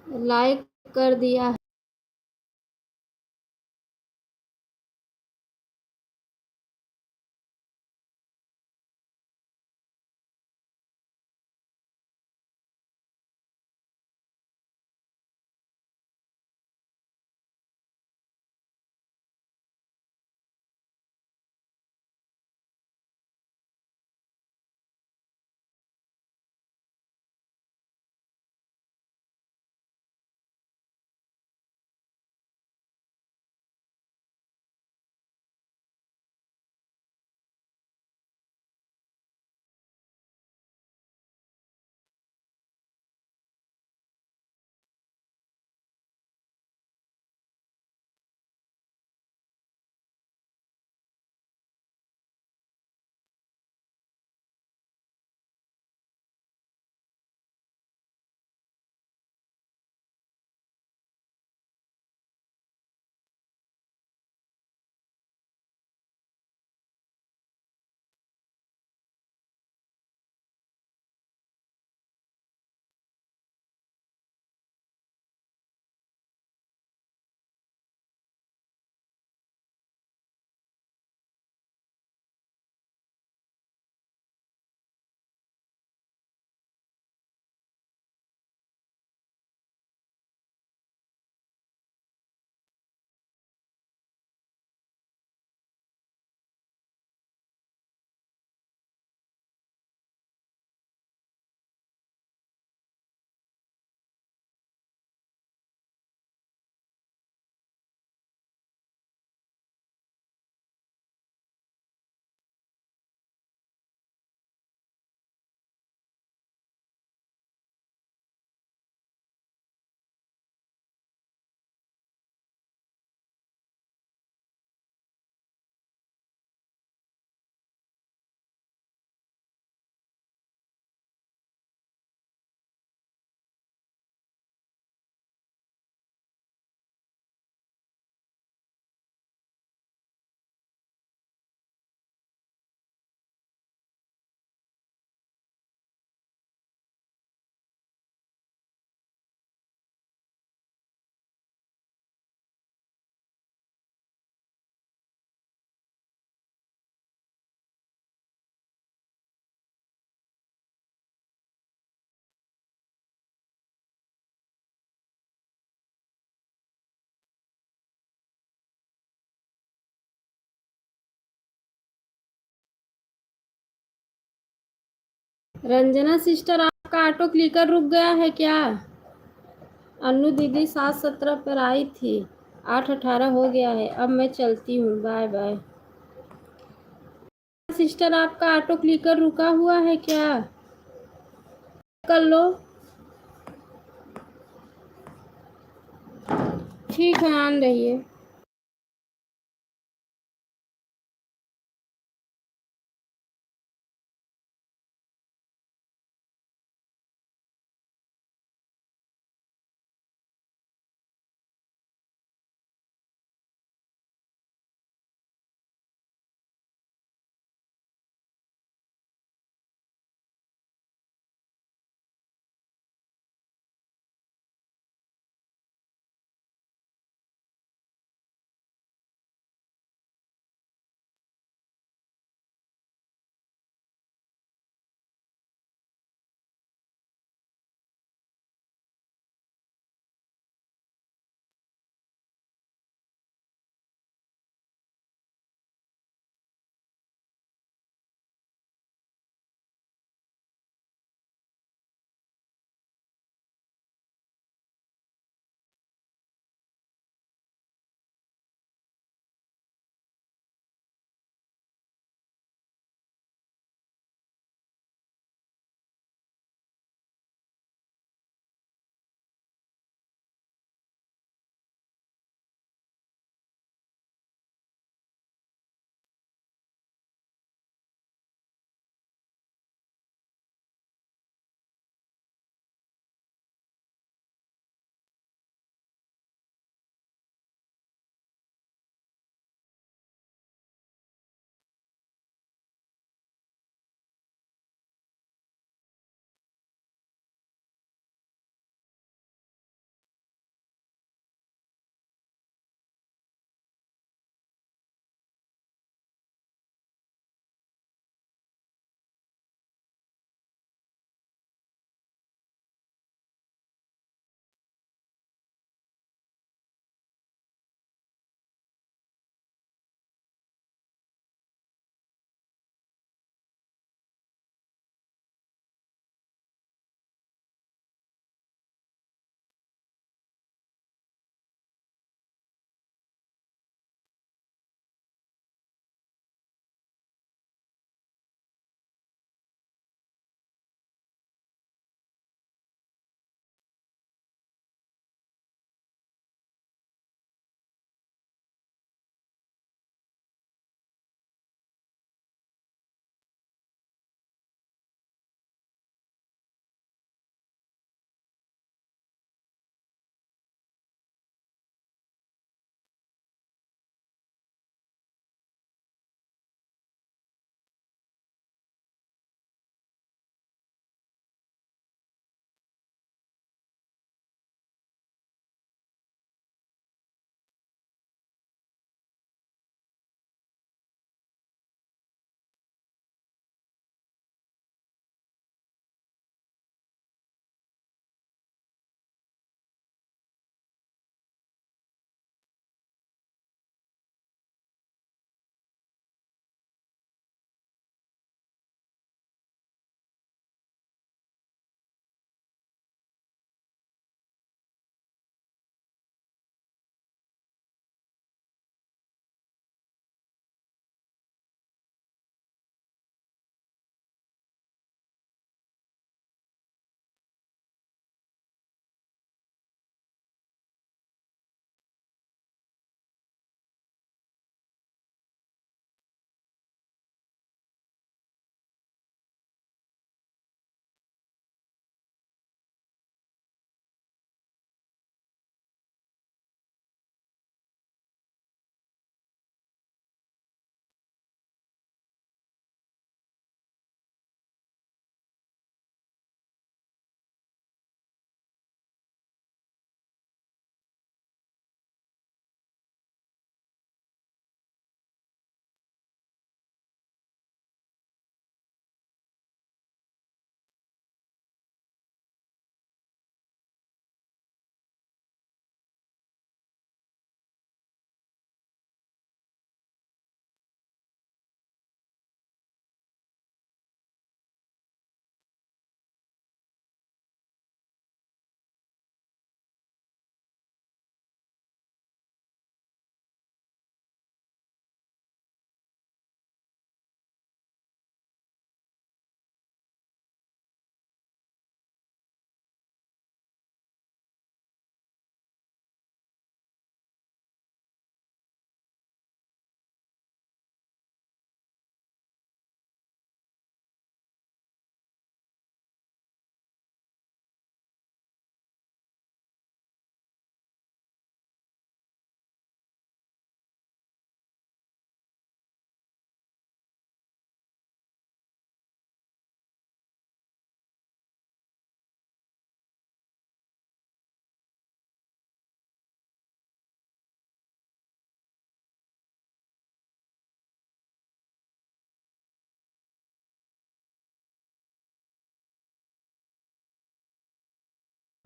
Speaker 1: लाइक कर दिया है। रंजना सिस्टर, आपका ऑटो क्लिकर रुक गया है क्या? अन्नू दीदी 7:17 पर आई थी, 8:18 हो गया है। अब मैं चलती हूँ, बाय बाय। सिस्टर, आपका ऑटो क्लिकर रुका हुआ है क्या? कर लो। ठीक है, आन रहिए।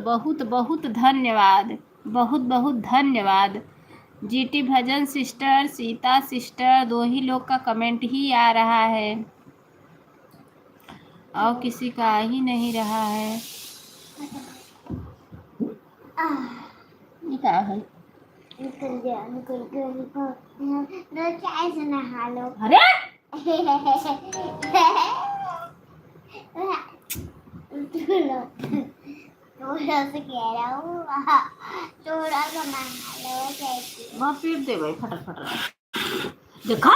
Speaker 1: बहुत बहुत धन्यवाद, बहुत बहुत धन्यवाद। जीटी भजन सिस्टर, सीता सिस्टर, 2 ही लोग का कमेंट ही आ रहा है और किसी का आ ही नहीं रहा है। ये क्या है? चाय से नहा लो। अरे थोड़ा सा कह रहा हूँ, थोड़ा सा नहा लो। वहाँ पीट दे भाई, फटर फटर देखा।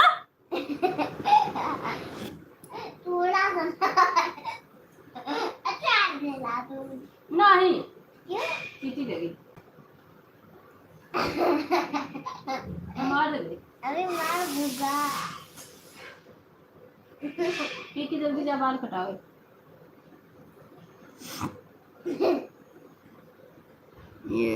Speaker 1: थोड़ा सा नहीं पीटी लगी। मार दे अरे मार दूंगा। पीटी जल्दी जा, बाल कटाओ। ये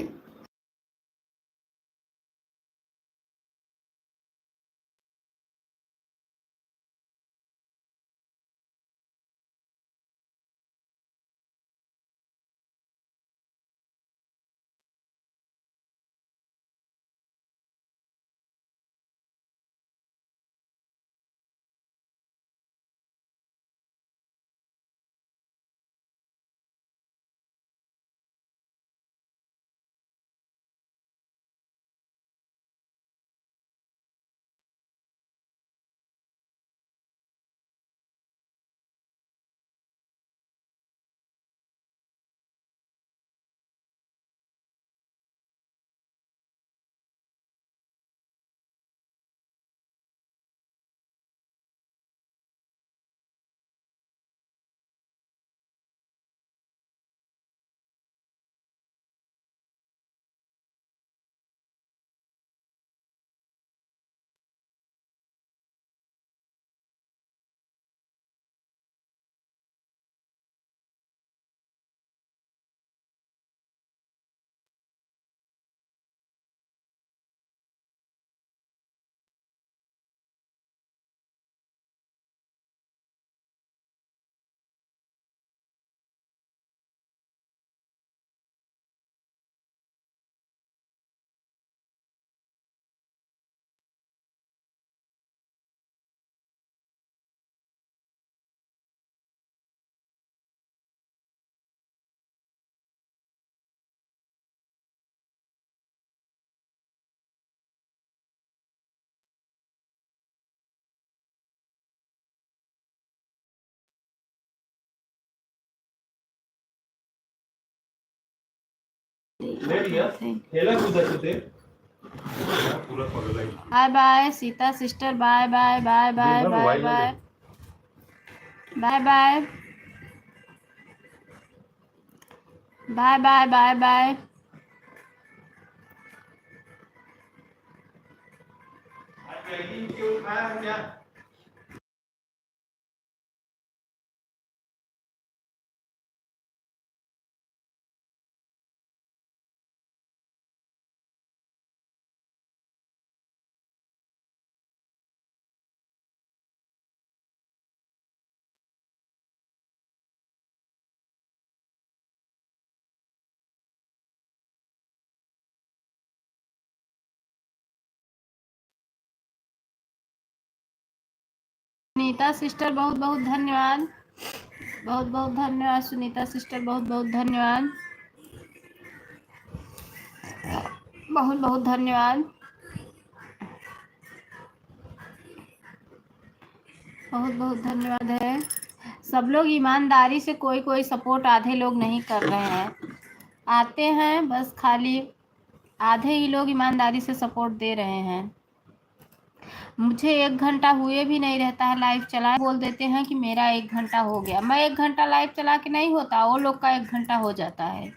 Speaker 1: bye bye Sita sister, bye bye bye bye bye bye bye bye bye bye bye bye. Sunita sister बहुत बहुत धन्यवाद, बहुत बहुत धन्यवाद सुनीता सिस्टर, बहुत बहुत धन्यवाद, बहुत बहुत धन्यवाद, बहुत बहुत धन्यवाद है। सब लोग ईमानदारी से कोई कोई सपोर्ट आधे लोग नहीं कर रहे हैं, आते हैं बस खाली आधे ही लोग ईमानदारी से सपोर्ट दे रहे हैं। मुझे 1 घंटा हुए भी नहीं रहता है लाइव चला, बोल देते हैं कि मेरा 1 घंटा हो गया। मैं 1 घंटा लाइव चला के नहीं होता, वो लोग का 1 घंटा हो जाता है।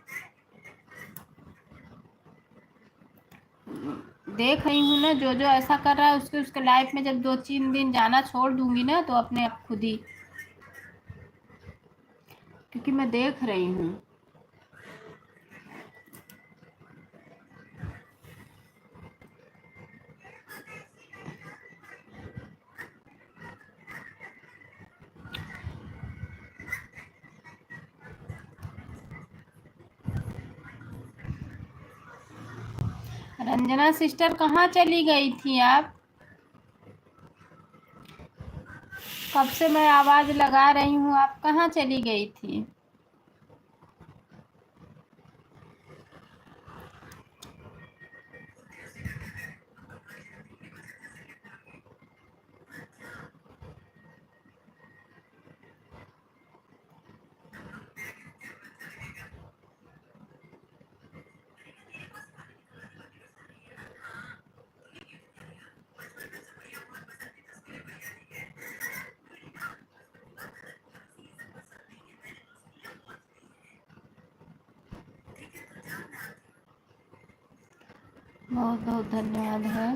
Speaker 1: देख रही हूँ ना, जो जो ऐसा कर रहा है उसके उसके लाइफ में जब 2-3 दिन जाना छोड़ दूंगी ना तो अपने आप खुद ही, क्योंकि मैं देख रही हूँ। रंजना सिस्टर कहाँ चली गई थी आप? कब से मैं आवाज लगा रही हूँ, आप कहाँ चली गई थी? बहुत बहुत धन्यवाद है।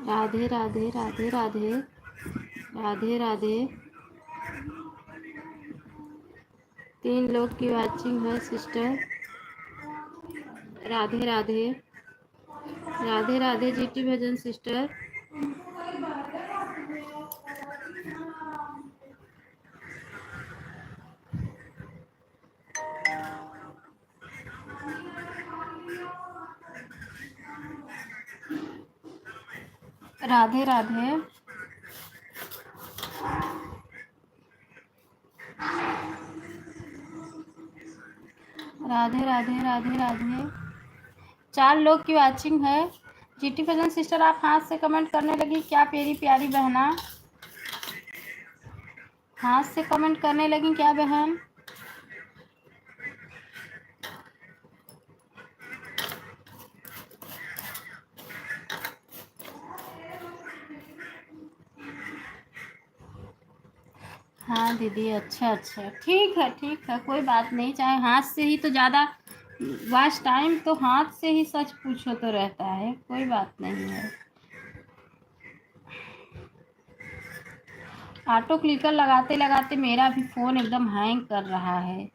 Speaker 1: राधे राधे राधे राधे राधे राधे। 3 लोग की वाचिंग है सिस्टर। राधे राधे राधे राधे जीटी भजन सिस्टर। राधे राधे राधे राधे राधे राधे। 4 लोग की वाचिंग है। जीटी भजन सिस्टर आप हाथ से कमेंट करने लगी क्या प्यारी प्यारी बहना? हाथ से कमेंट करने लगी क्या बहन? हाँ दीदी, अच्छा अच्छा, ठीक है, कोई बात नहीं। चाहे हाथ से ही तो ज़्यादा वाच टाइम तो हाथ से ही सच पूछो तो रहता है, कोई बात नहीं है। ऑटो क्लिकर लगाते लगाते मेरा भी फ़ोन एकदम हैंग कर रहा है,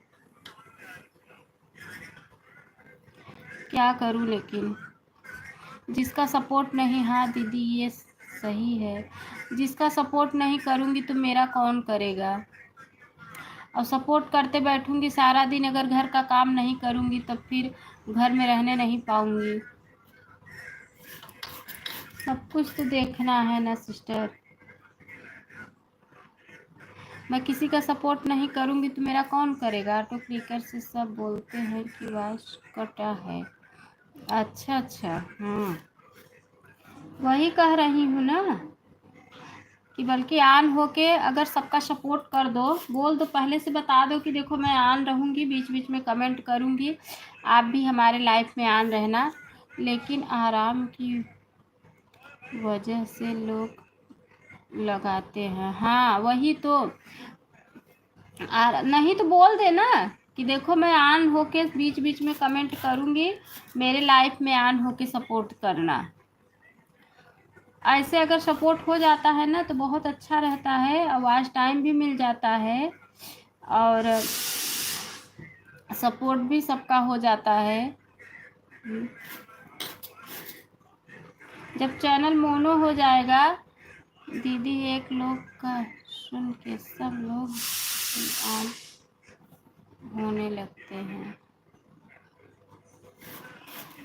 Speaker 1: क्या करूँ लेकिन। जिसका सपोर्ट नहीं, हाँ दीदी ये सही है, जिसका सपोर्ट नहीं करूँगी तो मेरा कौन करेगा। और सपोर्ट करते बैठूंगी सारा दिन, अगर घर का काम नहीं करूँगी तब फिर घर में रहने नहीं पाऊँगी। सब कुछ तो देखना है ना सिस्टर। मैं किसी का सपोर्ट नहीं करूँगी तो मेरा कौन करेगा। ऑटो क्लिकर से सब बोलते हैं कि वॉइस कटा है। अच्छा अच्छा, वही कह रही हूँ ना कि बल्कि ऑन होके अगर सबका सपोर्ट कर दो, बोल दो, पहले से बता दो कि देखो मैं ऑन रहूँगी, बीच बीच में कमेंट करूँगी, आप भी हमारे लाइफ में ऑन रहना। लेकिन आराम की वजह से लोग लगाते हैं। हाँ वही तो, नहीं तो बोल देना कि देखो मैं ऑन होके बीच बीच में कमेंट करूँगी, मेरे लाइफ में ऑन होके सपोर्ट करना। ऐसे अगर सपोर्ट हो जाता है ना तो बहुत अच्छा रहता है, आवाज़ टाइम भी मिल जाता है और सपोर्ट भी सबका हो जाता है। जब चैनल मोनो हो जाएगा दीदी, एक लोग का सुन के सब लोग ऑन होने लगते हैं,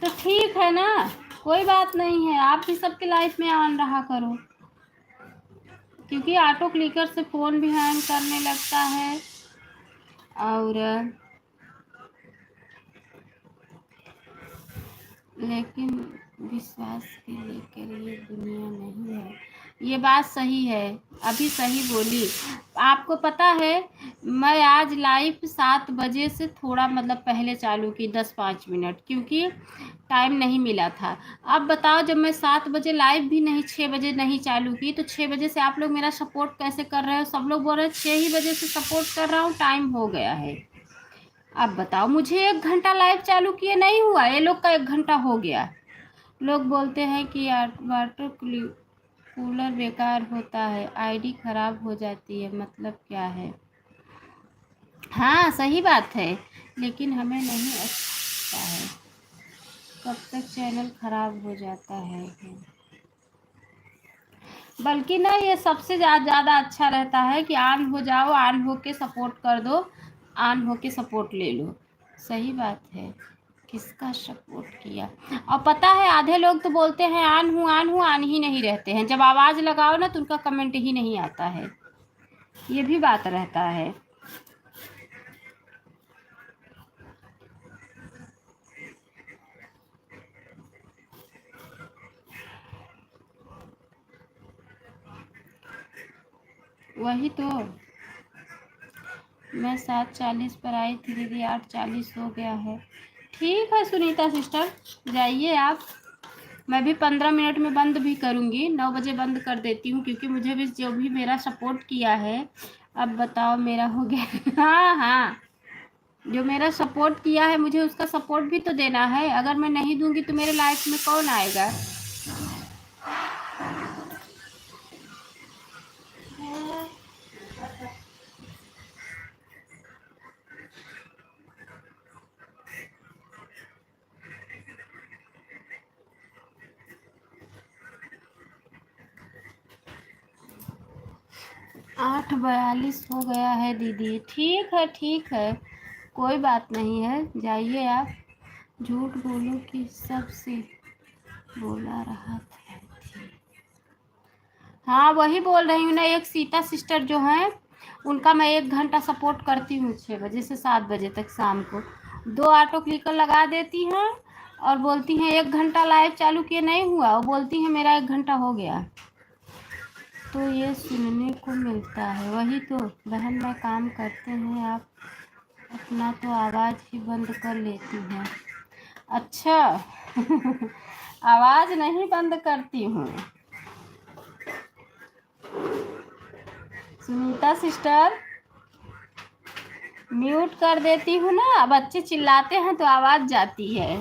Speaker 1: तो ठीक है ना, कोई बात नहीं है, आप भी सबके लाइफ में ऑन रहा करो। क्योंकि ऑटो क्लिकर से फ़ोन भी हैंग करने लगता है और लेकिन विश्वास के लिए दुनिया नहीं है। ये बात सही है, अभी सही बोली। आपको पता है मैं आज लाइव 7 बजे से थोड़ा मतलब पहले चालू की, 10-5 मिनट, क्योंकि टाइम नहीं मिला था। अब बताओ जब मैं 7 बजे लाइव भी नहीं, 6 बजे नहीं चालू की, तो 6 बजे से आप लोग मेरा सपोर्ट कैसे कर रहे हो? सब लोग बोल रहे हैं 6 ही बजे से सपोर्ट कर रहा हूँ, टाइम हो गया है। अब बताओ, मुझे 1 घंटा लाइव चालू किए नहीं हुआ, ये लोग का 1 घंटा हो गया। लोग बोलते हैं कि वाटर कूलर बेकार होता है, आईडी खराब हो जाती है, मतलब क्या है? हाँ सही बात है, लेकिन हमें नहीं अच्छा है, कब तक चैनल खराब हो जाता है। बल्कि ना ये सबसे ज़्यादा अच्छा रहता है कि ऑन हो जाओ, ऑन हो के सपोर्ट कर दो, ऑन हो के सपोर्ट ले लो। सही बात है, किसका सपोर्ट किया। और पता है आधे लोग तो बोलते हैं ऑन हूँ ऑन हूँ, ऑन ही नहीं रहते हैं, जब आवाज़ लगाओ ना तो उनका कमेंट ही नहीं आता है, ये भी बात रहता है। वही तो, मैं 7:40 पर आई थी दीदी, 8:40 हो गया है। ठीक है सुनीता सिस्टर, जाइए आप, मैं भी 15 मिनट में बंद भी करूँगी, 9 बजे बंद कर देती हूँ, क्योंकि मुझे भी जो भी मेरा सपोर्ट किया है, अब बताओ मेरा हो गया। हाँ हाँ, जो मेरा सपोर्ट किया है मुझे उसका सपोर्ट भी तो देना है, अगर मैं नहीं दूंगी तो मेरे लाइफ में कौन आएगा। 8:42 हो गया है दीदी। ठीक है, कोई बात नहीं है, जाइए आप। झूठ बोलो कि सबसे बोला रहा था। हाँ वही बोल रही हूँ ना, एक सीता सिस्टर जो हैं उनका मैं 1 घंटा सपोर्ट करती हूँ, 6 बजे से 7 बजे तक शाम को। 2 ऑटो क्लिकर लगा देती हैं और बोलती हैं 1 घंटा लाइव चालू किए नहीं हुआ, वो बोलती हैं मेरा 1 घंटा हो गया। तो ये सुनने को मिलता है। वही तो बहन, मैं काम करते हैं आप अपना तो आवाज़ ही बंद कर लेती हैं। अच्छा आवाज़ नहीं बंद करती हूँ सुनीता सिस्टर, म्यूट कर देती हूँ ना, बच्चे चिल्लाते हैं तो आवाज़ जाती है।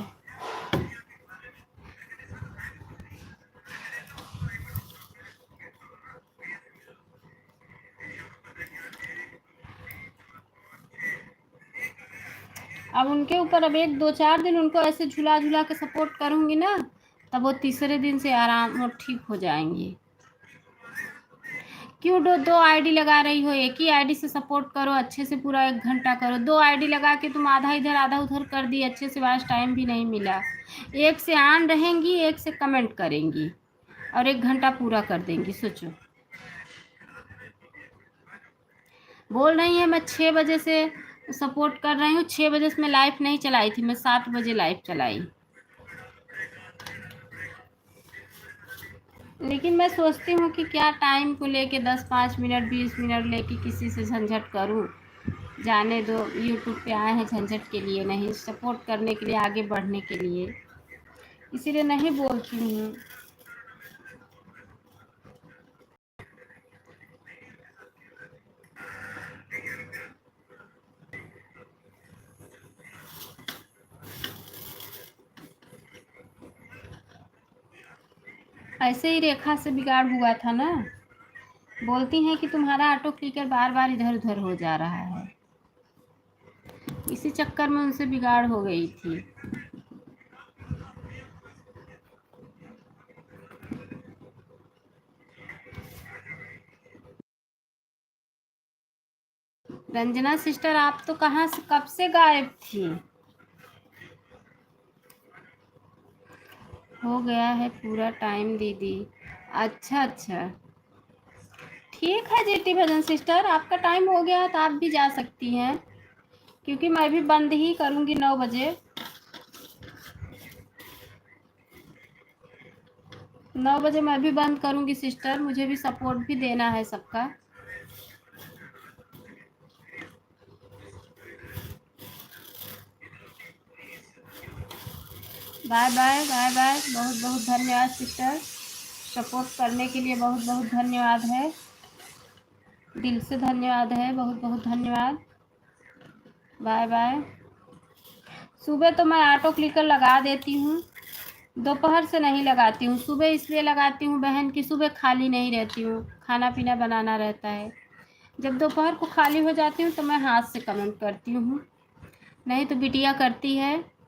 Speaker 1: अब उनके ऊपर अब 1 2 4 दिन उनको ऐसे झुला झुला के सपोर्ट करूँगी ना, तब वो तीसरे दिन से आराम और ठीक हो जाएंगे। क्यों दो दो आईडी लगा रही हो? एक ही आईडी से सपोर्ट करो, अच्छे से पूरा 1 घंटा करो। 2 आईडी लगा के तुम आधा इधर आधा उधर कर दी, अच्छे से वाच टाइम भी नहीं मिला। एक से ऑन रहेंगी, एक से कमेंट करेंगी और 1 घंटा पूरा कर देंगी। सोचो, बोल रही है मैं 6 बजे से सपोर्ट कर रही हूँ। 6 बजे से मैं लाइव नहीं चलाई थी, मैं 7 बजे लाइव चलाई। लेकिन मैं सोचती हूँ कि क्या टाइम को लेके 10 5 मिनट 20 मिनट लेके किसी से झंझट करूँ। जाने दो, यूट्यूब पे आए हैं झंझट के लिए नहीं, सपोर्ट करने के लिए, आगे बढ़ने के लिए, इसीलिए नहीं बोलती हूँ। ऐसे ही रेखा से बिगाड़ हुआ था ना, बोलती हैं कि तुम्हारा ऑटो क्लिकर बार बार इधर उधर हो जा रहा है, इसी चक्कर में उनसे बिगाड़ हो गई थी। रंजना सिस्टर, आप तो कहाँ से कब से गायब थी? हो गया है पूरा टाइम दीदी। अच्छा, ठीक है जीटी भजन सिस्टर, आपका टाइम हो गया तो आप भी जा सकती हैं, क्योंकि मैं भी बंद ही करूँगी 9 बजे। 9 बजे मैं भी बंद करूँगी सिस्टर, मुझे भी सपोर्ट भी देना है सबका। बाय बाय बाय बाय, बहुत बहुत धन्यवाद सिस्टर, सपोर्ट करने के लिए बहुत बहुत धन्यवाद है, दिल से धन्यवाद है, बहुत बहुत धन्यवाद। Bye bye. सुबह तो मैं ऑटो क्लिकर लगा देती हूँ, दोपहर से नहीं लगाती हूँ। सुबह इसलिए लगाती हूँ बहन कि सुबह खाली नहीं रहती हूँ, खाना पीना बनाना रहता है। जब दोपहर को खाली हो जाती हूँ तो मैं हाथ से कमेंट करती हूँ, नहीं तो बिटिया करती है।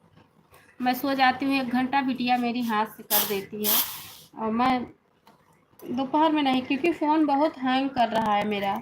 Speaker 1: मैं सो जाती हूँ 1 घंटा, बिटिया मेरी हाथ से कर देती है, और मैं दोपहर में नहीं, क्योंकि फ़ोन बहुत हैंग कर रहा है मेरा।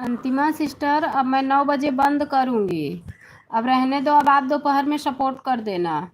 Speaker 1: अंतिमा सिस्टर, अब मैं 9 बजे बंद करूँगी। अब रहने दो, अब आप दोपहर में सपोर्ट कर देना।